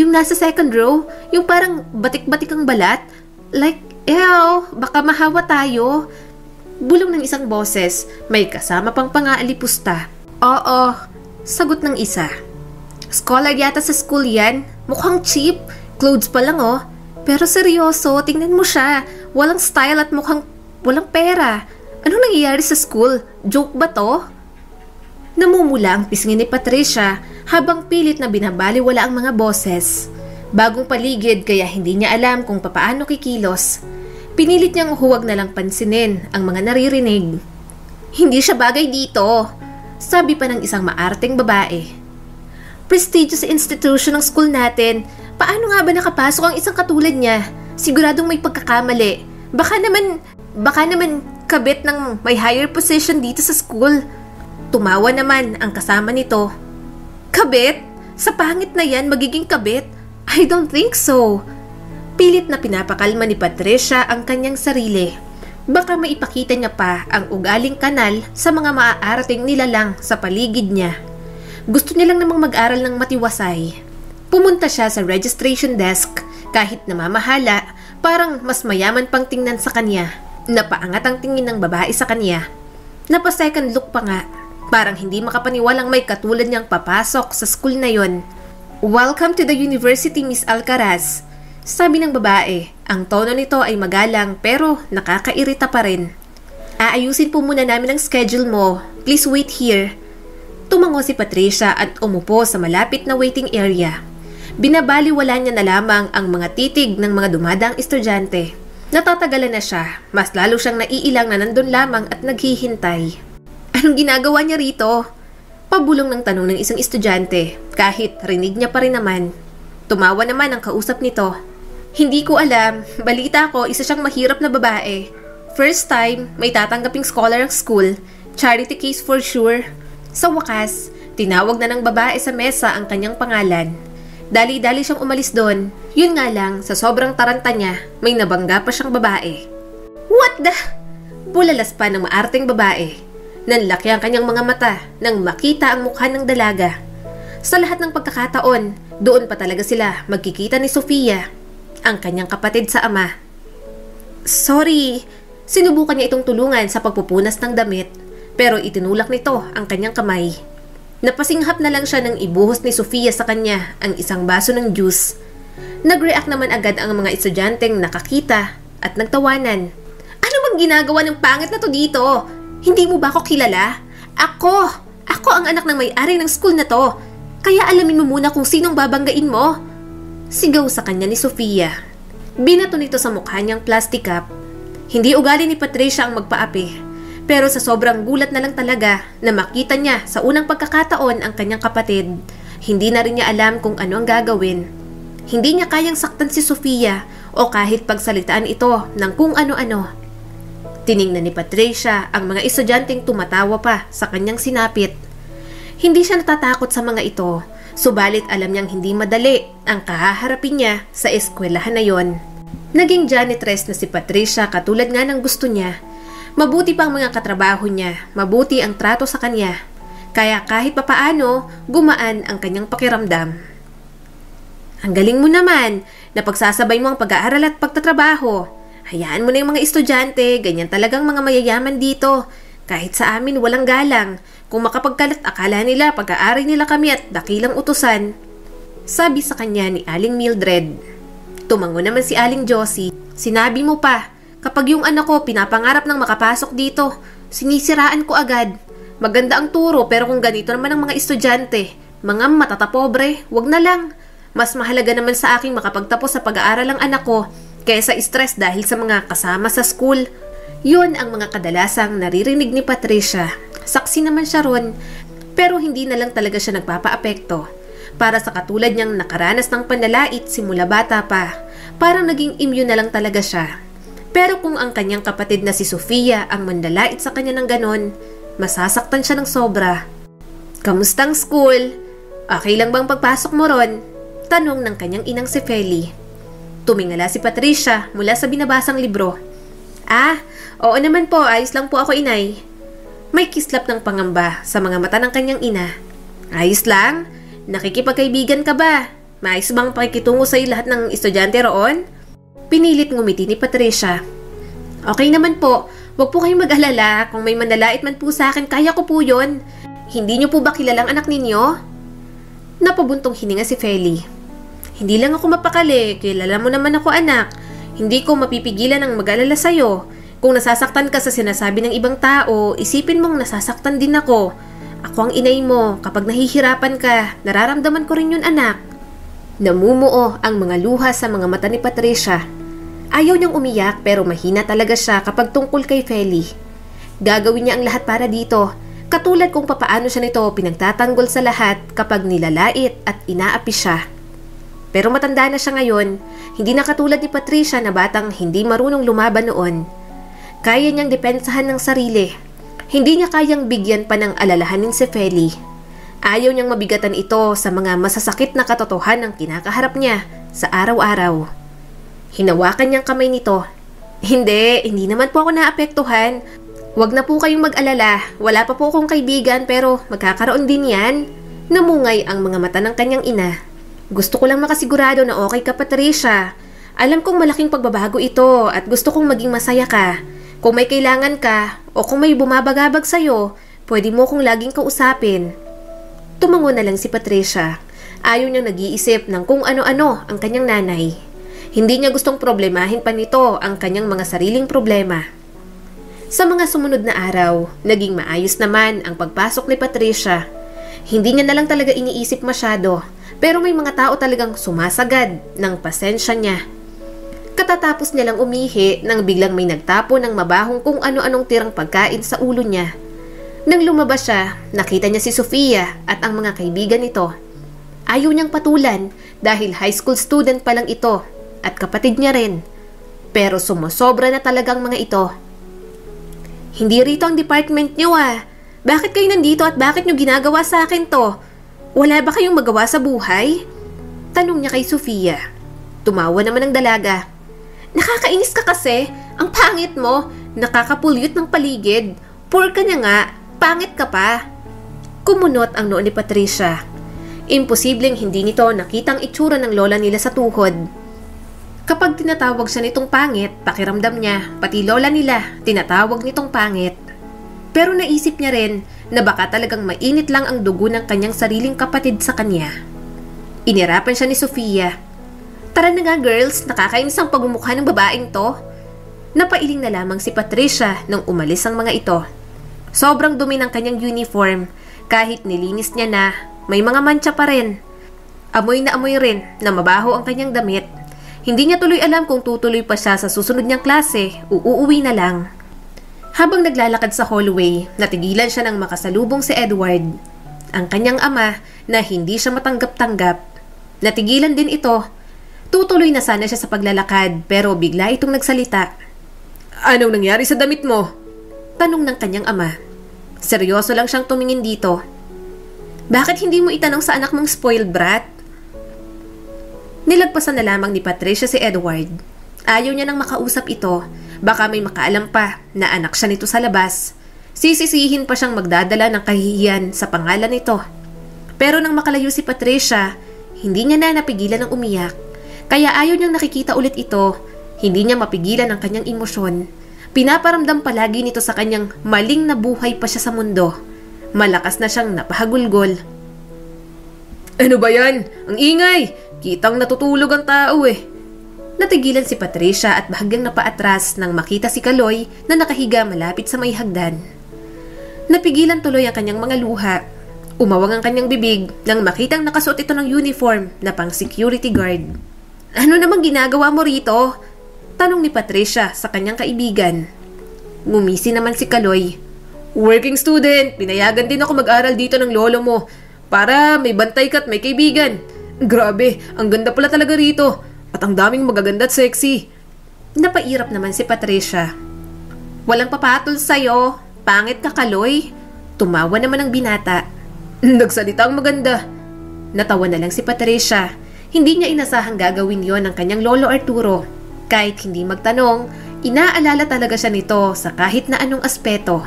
Yung nasa second row? Yung parang batik-batik ang balat? Like, ew, baka mahawa tayo. Bulong ng isang boses, may kasama pang pangaalipusta. Oo, sagot ng isa. Scholar yata sa school yan. Mukhang cheap. Clothes pa lang oh. Pero seryoso, tingnan mo siya. Walang style at mukhang walang pera. Ano nangyayari sa school? Joke ba to? Namumula ang pisngi ni Patricia habang pilit na binabaliwala ang mga boses. Bagong paligid kaya hindi niya alam kung papaano kikilos. Pinilit niyang huwag na lang pansinin ang mga naririnig. Hindi siya bagay dito, sabi pa ng isang maarteng babae. Prestigious institution ng school natin. Paano nga ba nakapasok ang isang katulad niya? Siguradong may pagkakamali. Baka naman kabit ng may higher position dito sa school. Tumawa naman ang kasama nito. Kabit? Sa pangit na yan magiging kabit? I don't think so. Pilit na pinapakalma ni Patricia ang kanyang sarili. Baka maipakita niya pa ang ugaling kanal sa mga maaarating nilalang sa paligid niya. Gusto niya lang namang mag-aral ng matiwasay. Pumunta siya sa registration desk kahit namamahala, parang mas mayaman pang tingnan sa kanya. Napaangat ang tingin ng babae sa kanya. Napa-second look pa nga. Parang hindi makapaniwalang may katulad niyang papasok sa school na yon. Welcome to the university, Miss Alcaraz. Sabi ng babae. Ang tono nito ay magalang pero nakakairita pa rin. Aayusin po muna namin ang schedule mo. Please wait here. Tumango si Patricia at umupo sa malapit na waiting area. Binabaliwala niya na lamang ang mga titig ng mga dumadaang estudyante. Natatagalan na siya. Mas lalo siyang naiilang na nandun lamang at naghihintay. Anong ginagawa niya rito? Pabulong ng tanong ng isang estudyante. Kahit rinig niya pa rin naman. Tumawa naman ang kausap nito. Hindi ko alam. Balita ko, isa siyang mahirap na babae. First time, may tatanggaping scholar ang school. Charity case for sure. Sa wakas, tinawag na ng babae sa mesa ang kanyang pangalan. Dali-dali siyang umalis doon. Yun nga lang, sa sobrang taranta niya, may nabangga pa siyang babae. What the? Bulalas pa ng maarteng babae. Nanlaki ang kanyang mga mata nang makita ang mukha ng dalaga. Sa lahat ng pagkakataon, doon pa talaga sila magkikita ni Sofia, ang kanyang kapatid sa ama. Sorry, sinubukan niya itong tulungan sa pagpupunas ng damit, pero itinulak nito ang kanyang kamay. Napasinghap na lang siya nang ibuhos ni Sofia sa kanya ang isang baso ng juice. Nag-react naman agad ang mga estudyanteng nakakita at nagtawanan. Ano bang ginagawa ng pangit na to dito? Hindi mo ba ako kilala? Ako ang anak ng may-ari ng school na to. Kaya alamin mo muna kung sinong babanggain mo. Sigaw sa kanya ni Sofia. Binato nito sa mukha niyang plastic cup. Hindi ugali ni Patricia ang magpaapi. Pero sa sobrang gulat na lang talaga na makita niya sa unang pagkakataon ang kanyang kapatid, hindi na rin niya alam kung ano ang gagawin. Hindi niya kayang saktan si Sofia o kahit pagsalitaan ito ng kung ano-ano. Tiningnan ni Patricia ang mga estudyanteng tumatawa pa sa kanyang sinapit. Hindi siya natatakot sa mga ito, subalit alam niyang hindi madali ang kahaharapin niya sa eskwelahan na yon. Naging janitress na si Patricia katulad nga ng gusto niya. Mabuti pang mga katrabaho niya, mabuti ang trato sa kanya. Kaya kahit papaano, gumaan ang kanyang pakiramdam. Ang galing mo naman, napagsasabay mo ang pag-aaral at pagtatrabaho. Hayaan mo na yung mga estudyante, ganyan talagang mga mayayaman dito. Kahit sa amin walang galang, kung makapagkalat akala nila pag-aaral nila kami at dakilang utusan. Sabi sa kanya ni Aling Mildred. Tumango naman si Aling Josie. Sinabi mo pa, kapag yung anak ko pinapangarap ng makapasok dito, sinisiraan ko agad. Maganda ang turo pero kung ganito naman ang mga estudyante, mga matatapobre, wag na lang. Mas mahalaga naman sa aking makapagtapos sa pag-aaral ang anak ko kaysa stress dahil sa mga kasama sa school. Yun ang mga kadalasang naririnig ni Patricia. Saksi naman siya ron. Pero hindi na lang talaga siya nagpapaapekto. Para sa katulad niyang nakaranas ng panlalait simula bata pa, parang naging immune na lang talaga siya. Pero kung ang kanyang kapatid na si Sofia ang manlalait sa kanya ng ganon, masasaktan siya ng sobra. "Kamustang school? Okay lang bang pagpasok mo ron?" Tanong ng kanyang inang si Feli. Tumingala si Patricia mula sa binabasang libro. "Ah, oo naman po, ayos lang po ako, inay." May kislap ng pangamba sa mga mata ng kanyang ina. "Ayos lang? Nakikipagkaibigan ka ba? Maayos bang pakikitungo sa'yo lahat ng estudyante roon?" Pinilit ngumiti ni Patricia. "Okay naman po, wag po kayong mag-alala. Kung may manlalait man po sa akin, kaya ko po yun. Hindi niyo po ba kilalang anak ninyo?" Napabuntong hininga si Feli. "Hindi lang ako mapakali, kilala mo naman ako, anak. Hindi ko mapipigilan ang mag-alala sa'yo. Kung nasasaktan ka sa sinasabi ng ibang tao, isipin mong nasasaktan din ako. Ako ang inay mo, kapag nahihirapan ka, nararamdaman ko rin yun, anak." Namumuo ang mga luha sa mga mata ni Patricia. Ayaw niyang umiyak pero mahina talaga siya kapag tungkol kay Feli. Gagawin niya ang lahat para dito, katulad kung papaano siya nito pinagtatanggol sa lahat kapag nilalait at inaapi siya. Pero matanda na siya ngayon, hindi na katulad ni Patricia na batang hindi marunong lumaban noon. Kaya niyang depensahan ng sarili. Hindi niya kayang bigyan pa ng alalahanin si Feli. Ayaw niyang mabigatan ito sa mga masasakit na katotohanan ng kinakaharap niya sa araw-araw. Hinawakan niyang kamay nito. Hindi naman po ako naapektuhan. Wag na po kayong mag-alala, wala pa po akong kaibigan pero magkakaroon din yan." Namungay ang mga mata ng kanyang ina. "Gusto ko lang makasigurado na okay ka, Patricia. Alam kong malaking pagbabago ito at gusto kong maging masaya ka. Kung may kailangan ka o kung may bumabagabag sa'yo, pwede mo kong laging kausapin." Tumango na lang si Patricia. Ayaw niyang nag-iisip ng kung ano-ano ang kanyang nanay. Hindi niya gustong problemahin pa nito ang kanyang mga sariling problema. Sa mga sumunod na araw, naging maayos naman ang pagpasok ni Patricia. Hindi niya na lang talaga iniisip masyado, pero may mga tao talagang sumasagad ng pasensya niya. Katatapos niya lang umihi nang biglang may nagtapo ng mabahong kung ano-anong tirang pagkain sa ulo niya. Nang lumabas siya, nakita niya si Sofia at ang mga kaibigan nito. Ayaw niyang patulan dahil high school student pa lang ito at kapatid niya rin. Pero sumusobra na talagang mga ito. "Hindi rito ang department niyo ah. Bakit kayo nandito at bakit niyo ginagawa sa akin to? Wala ba kayong magawa sa buhay?" Tanong niya kay Sofia. Tumawa naman ang dalaga. "Nakakainis ka kasi. Ang pangit mo. Nakakapulyot ng paligid. Poor ka na nga. Pangit ka pa." Kumunot ang noo ni Patricia. Imposibleng hindi nito nakitang itsura ng lola nila sa tuhod. Kapag tinatawag siya nitong pangit, pakiramdam niya, pati lola nila, tinatawag nitong pangit. Pero naisip niya rin na baka talagang mainit lang ang dugo ng kanyang sariling kapatid sa kanya. Inirapan siya ni Sofia. "Tara na nga girls, nakakainis ang pagmumukha ng babaeng to." Napailing na lamang si Patricia nang umalis ang mga ito. Sobrang dumi ng kanyang uniform. Kahit nilinis niya na, may mga mantsa pa rin. Amoy na amoy rin na mabaho ang kanyang damit. Hindi niya tuloy alam kung tutuloy pa siya sa susunod niyang klase o uuwi na lang. Habang naglalakad sa hallway, natigilan siya nang makasalubong si Edward. Ang kanyang ama na hindi siya matanggap-tanggap. Natigilan din ito. Tutuloy na sana siya sa paglalakad pero bigla itong nagsalita. "Anong nangyari sa damit mo?" Tanong ng kanyang ama. Seryoso lang siyang tumingin dito. "Bakit hindi mo itanong sa anak mong spoiled brat?" Nilagpasan na lamang ni Patricia si Edward. Ayaw niya nang makausap ito. Baka may makaalam pa na anak siya nito sa labas. Sisisihin pa siyang magdadala ng kahihiyan sa pangalan nito. Pero nang makalayo si Patricia, hindi niya na napigilan ng umiyak. Kaya ayaw niyang nakikita ulit ito. Hindi niya mapigilan ang kanyang emosyon. Pinaparamdam palagi nito sa kanyang maling na buhay pa siya sa mundo. Malakas na siyang napahagulgol. "Ano ba yan? Ang ingay! Kitang natutulog ang tao eh." Natigilan si Patricia at bahagyang napaatras nang makita si Kaloy na nakahiga malapit sa may hagdan. Napigilan tuloy ang kanyang mga luha. Umawang ang kanyang bibig nang makitang nakasuot ito ng uniform na pang security guard. "Ano namang ginagawa mo rito?" Tanong ni Patricia sa kanyang kaibigan. Ngumisi naman si Kaloy. Working student, pinayagan din ako mag-aral dito ng lolo mo para may bantay ka at may kaibigan. Grabe, ang ganda pala talaga rito at ang daming magaganda at sexy. Napairap naman si Patricia. Walang papatol sa'yo, pangit ka Kaloy. Tumawa naman ang binata. Nagsalita ang maganda. Natawa na lang si Patricia. Hindi niya inasahang gagawin yon ng kanyang lolo Arturo. Kahit hindi magtanong, inaalala talaga siya nito sa kahit na anong aspeto.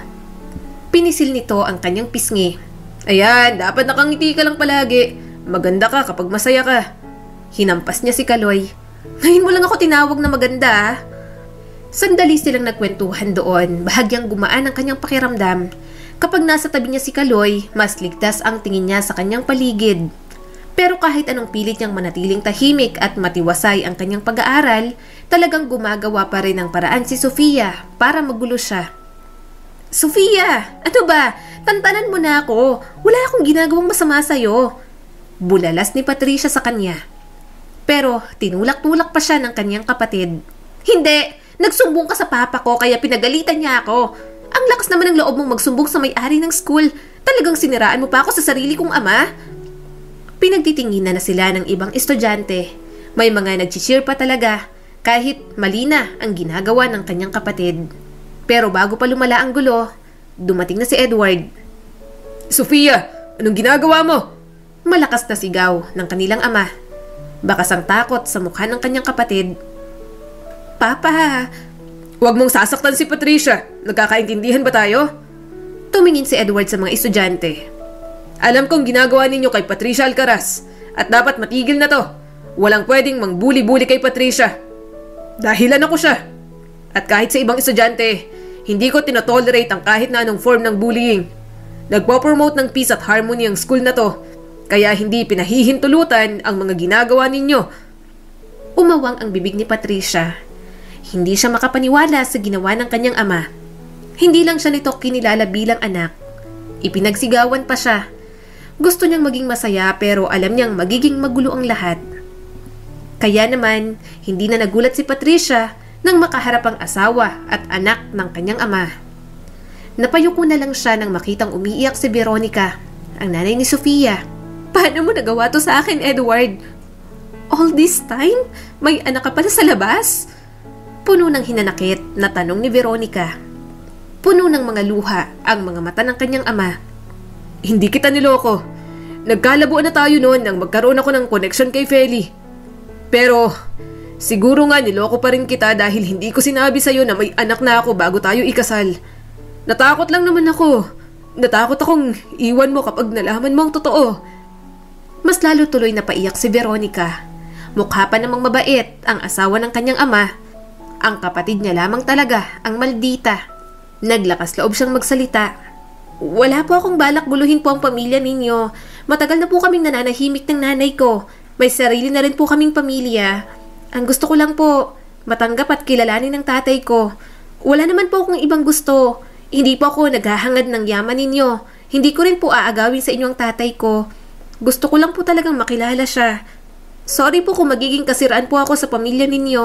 Pinisil nito ang kanyang pisngi. Ayan, dapat nakangiti ka lang palagi. Maganda ka kapag masaya ka. Hinampas niya si Kaloy. Ngayon mo lang ako tinawag na maganda ah. Sandali silang nagkwentuhan doon, bahagyang gumaan ang kanyang pakiramdam. Kapag nasa tabi niya si Kaloy, mas ligtas ang tingin niya sa kanyang paligid. Pero kahit anong pilit niyang manatiling tahimik at matiwasay ang kanyang pag-aaral, talagang gumagawa pa rin ng paraan si Sofia para magulo siya. Sofia, ano ba? Tantanan mo na ako. Wala akong ginagawang masama sa'yo. Bulalas ni Patricia sa kanya. Pero tinulak-tulak pa siya ng kanyang kapatid. Hindi! Nagsumbong ka sa papa ko kaya pinagalitan niya ako. Ang lakas naman ng loob mong magsumbong sa may-ari ng school. Talagang siniraan mo pa ako sa sarili kong ama. Pinagtitinginan na sila ng ibang estudyante. May mga nag-cheer pa talaga kahit mali na ang ginagawa ng kanyang kapatid. Pero bago pa lumala ang gulo, dumating na si Edward. Sofia, anong ginagawa mo? Malakas na sigaw ng kanilang ama. Bakas ang takot sa mukha ng kanyang kapatid. Papa! Huwag mong sasaktan si Patricia. Nagkakaintindihan ba tayo? Tumingin si Edward sa mga estudyante. Alam kong ginagawa ninyo kay Patricia Alcaraz at dapat matigil na to. Walang pwedeng mangbuli-buli kay Patricia. Dahilan ako siya. At kahit sa ibang estudyante, hindi ko tinotolerate ang kahit na anong form ng bullying. Nagpo-promote ng peace at harmony ang school na to. Kaya hindi pinahihintulutan ang mga ginagawa ninyo. Umawang ang bibig ni Patricia. Hindi siya makapaniwala sa ginawa ng kanyang ama. Hindi lang siya nito kinilala bilang anak. Ipinagsigawan pa siya. Gusto niyang maging masaya pero alam niyang magiging magulo ang lahat. Kaya naman, hindi na nagulat si Patricia nang makaharap ang asawa at anak ng kanyang ama. Napayuko na lang siya nang makitang umiiyak si Veronica, ang nanay ni Sofia. Paano mo nagawa to sa akin, Edward? All this time? May anak ka pala sa labas? Puno ng hinanakit na tanong ni Veronica. Puno ng mga luha ang mga mata ng kanyang ama. Hindi kita niloko. Nagkalabuan na tayo noon nang magkaroon ako ng connection kay Feli. Pero siguro nga niloko pa rin kita dahil hindi ko sinabi sa'yo na may anak na ako bago tayo ikasal. Natakot lang naman ako. Natakot akong iwan mo kapag nalaman mo ang totoo. Mas lalo tuloy na paiyak si Veronica. Mukha pa namang mabait ang asawa ng kanyang ama. Ang kapatid niya lamang talaga ang maldita. Naglakas loob siyang magsalita. Wala po akong balak guluhin po ang pamilya ninyo. Matagal na po kaming nananahimik ng nanay ko. May sarili na rin po kaming pamilya. Ang gusto ko lang po, matanggap at kilalanin ng tatay ko. Wala naman po akong ibang gusto. Hindi po ako naghahangad ng yaman ninyo. Hindi ko rin po aagawin sa inyo ang tatay ko. Gusto ko lang po talagang makilala siya. Sorry po kung magiging kasiraan po ako sa pamilya ninyo.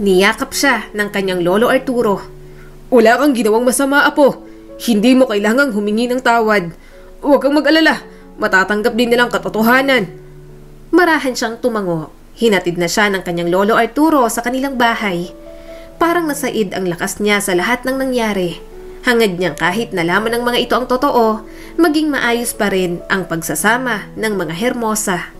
Niyakap siya ng kanyang lolo Arturo. Wala kang ginawang masama, apo. Hindi mo kailangang humingi ng tawad. Huwag kang mag-alala. Matatanggap din nilang katotohanan. Marahan siyang tumango. Hinatid na siya ng kanyang lolo Arturo sa kanilang bahay. Parang nasaid ang lakas niya sa lahat ng nangyari. Hangad niyang kahit nalaman ng mga ito ang totoo, maging maayos pa rin ang pagsasama ng mga Hermosa.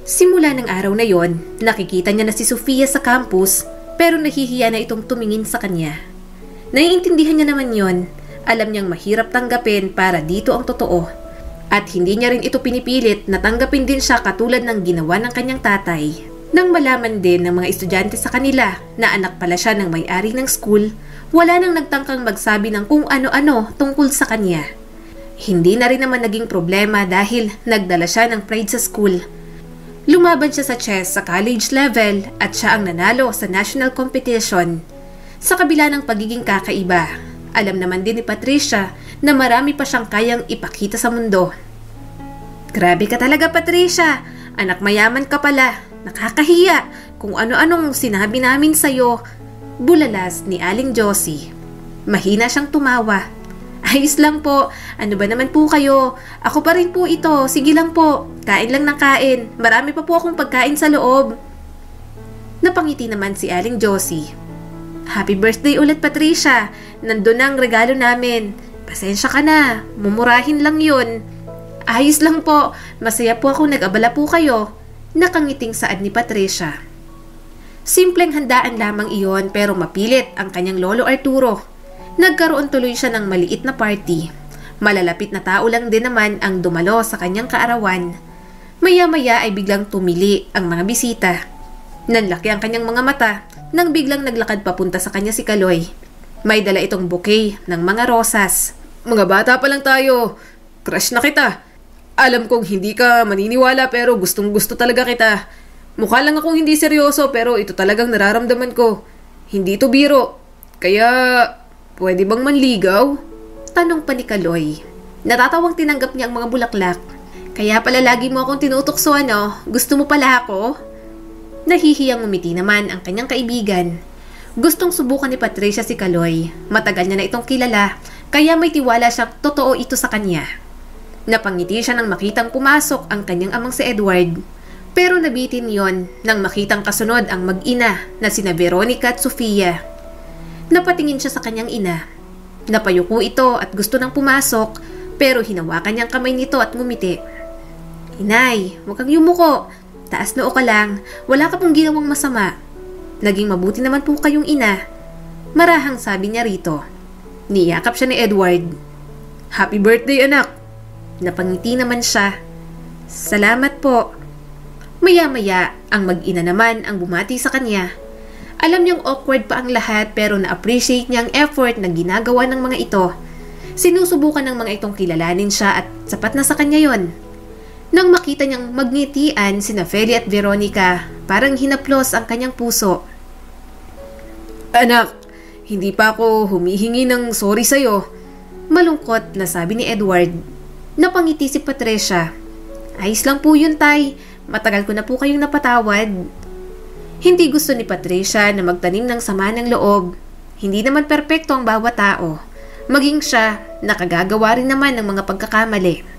Simula ng araw na yon, nakikita niya na si Sofia sa campus pero nahihiya na itong tumingin sa kanya. Naiintindihan niya naman yon, alam niyang mahirap tanggapin para dito ang totoo. At hindi niya rin ito pinipilit na tanggapin din siya katulad ng ginawa ng kanyang tatay. Nang malaman din ng mga estudyante sa kanila na anak pala siya ng may-ari ng school, wala nang nagtangkang magsabi ng kung ano-ano tungkol sa kanya. Hindi na rin naman naging problema dahil nagdala siya ng pride sa school. Lumaban siya sa chess sa college level at siya ang nanalo sa national competition. Sa kabila ng pagiging kakaiba, alam naman din ni Patricia na marami pa siyang kayang ipakita sa mundo. Grabe ka talaga, Patricia! Anak mayaman ka pala. Nakakahiya kung ano-anong sinabi namin sa'yo. Bulalas ni Aling Josie. Mahina siyang tumawa. Ayos lang po. Ano ba naman po kayo? Ako pa rin po ito. Sige lang po. Kain lang ng kain. Marami pa po akong pagkain sa loob. Napangiti naman si Aling Josie. Happy birthday ulit, Patricia. Nandun ang regalo namin. Pasensya ka na. Mumurahin lang yun. Ayos lang po. Masaya po ako nag-abala po kayo. Nakangiting saad ni Patricia. Simpleng handaan lamang iyon pero mapilit ang kanyang lolo Arturo. Nagkaroon tuloy siya ng maliit na party. Malalapit na tao lang din naman ang dumalo sa kanyang kaarawan. Maya-maya ay biglang tumili ang mga bisita. Nanlaki ang kanyang mga mata nang biglang naglakad papunta sa kanya si Kaloy. May dala itong bouquet ng mga rosas. Mga bata pa lang tayo. Crush na kita. Alam kong hindi ka maniniwala pero gustong gusto talaga kita. Mukha lang akong hindi seryoso pero ito talagang nararamdaman ko. Hindi to biro. Kaya, pwede bang manligaw? Tanong pa ni Kaloy. Natatawang tinanggap niya ang mga bulaklak. Kaya pala lagi mo akong tinutukso ano? Gusto mo pala ako? Nahihiyang umiti naman ang kanyang kaibigan. Gustong subukan ni Patricia si Kaloy. Matagal niya na itong kilala, kaya may tiwala siyang totoo ito sa kanya. Napangiti siya nang makitang pumasok ang kanyang amang si Edward. Pero nabitin yon nang makitang kasunod ang mag-ina na sina Veronica at Sofia. Napatingin siya sa kanyang ina. Napayuko ito at gusto nang pumasok pero hinawakan niyang kamay nito at ngumiti. Inay, huwag kang yumuko. Taas noo ka lang. Wala ka pong ginawang masama. Naging mabuti naman po kayong ina. Marahang sabi niya rito. Niyakap siya ni Edward. Happy birthday, anak. Napangiti naman siya. Salamat po. Maya-maya, ang mag-ina naman ang bumati sa kanya. Alam niyang awkward pa ang lahat pero na-appreciate niya ang effort na ginagawa ng mga ito. Sinusubukan ng mga itong kilalanin siya at sapat na sa kanya yon. Nang makita niyang magngitian sina Feli at Veronica, parang hinaplos ang kanyang puso. Anak, hindi pa ako humihingi ng sorry sa'yo. Malungkot na sabi ni Edward. Napangiti si Patricia. Ayos lang po yun, Tay. Matagal ko na po kayong napatawad. Hindi gusto ni Patricia na magtanim ng sama ng loob. Hindi naman perpekto ang bawat tao. Maging siya, nakagagawa rin naman ng mga pagkakamali.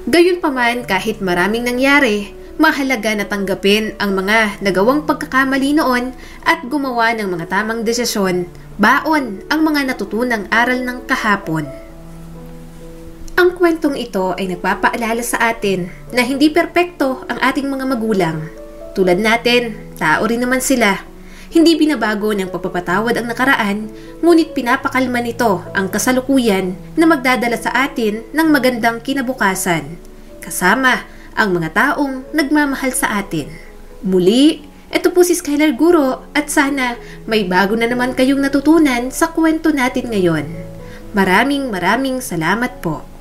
Gayunpaman kahit maraming nangyari, mahalaga na tanggapin ang mga nagawang pagkakamali noon at gumawa ng mga tamang desisyon, baon ang mga natutunang aral ng kahapon. Ang kwentong ito ay nagpapaalala sa atin na hindi perpekto ang ating mga magulang. Tulad natin, tao rin naman sila. Hindi binabago ng pagpapatawad ang nakaraan, ngunit pinapakalma nito ang kasalukuyan na magdadala sa atin ng magandang kinabukasan. Kasama ang mga taong nagmamahal sa atin. Muli, ito po si Skylar Guro at sana may bago na naman kayong natutunan sa kwento natin ngayon. Maraming salamat po.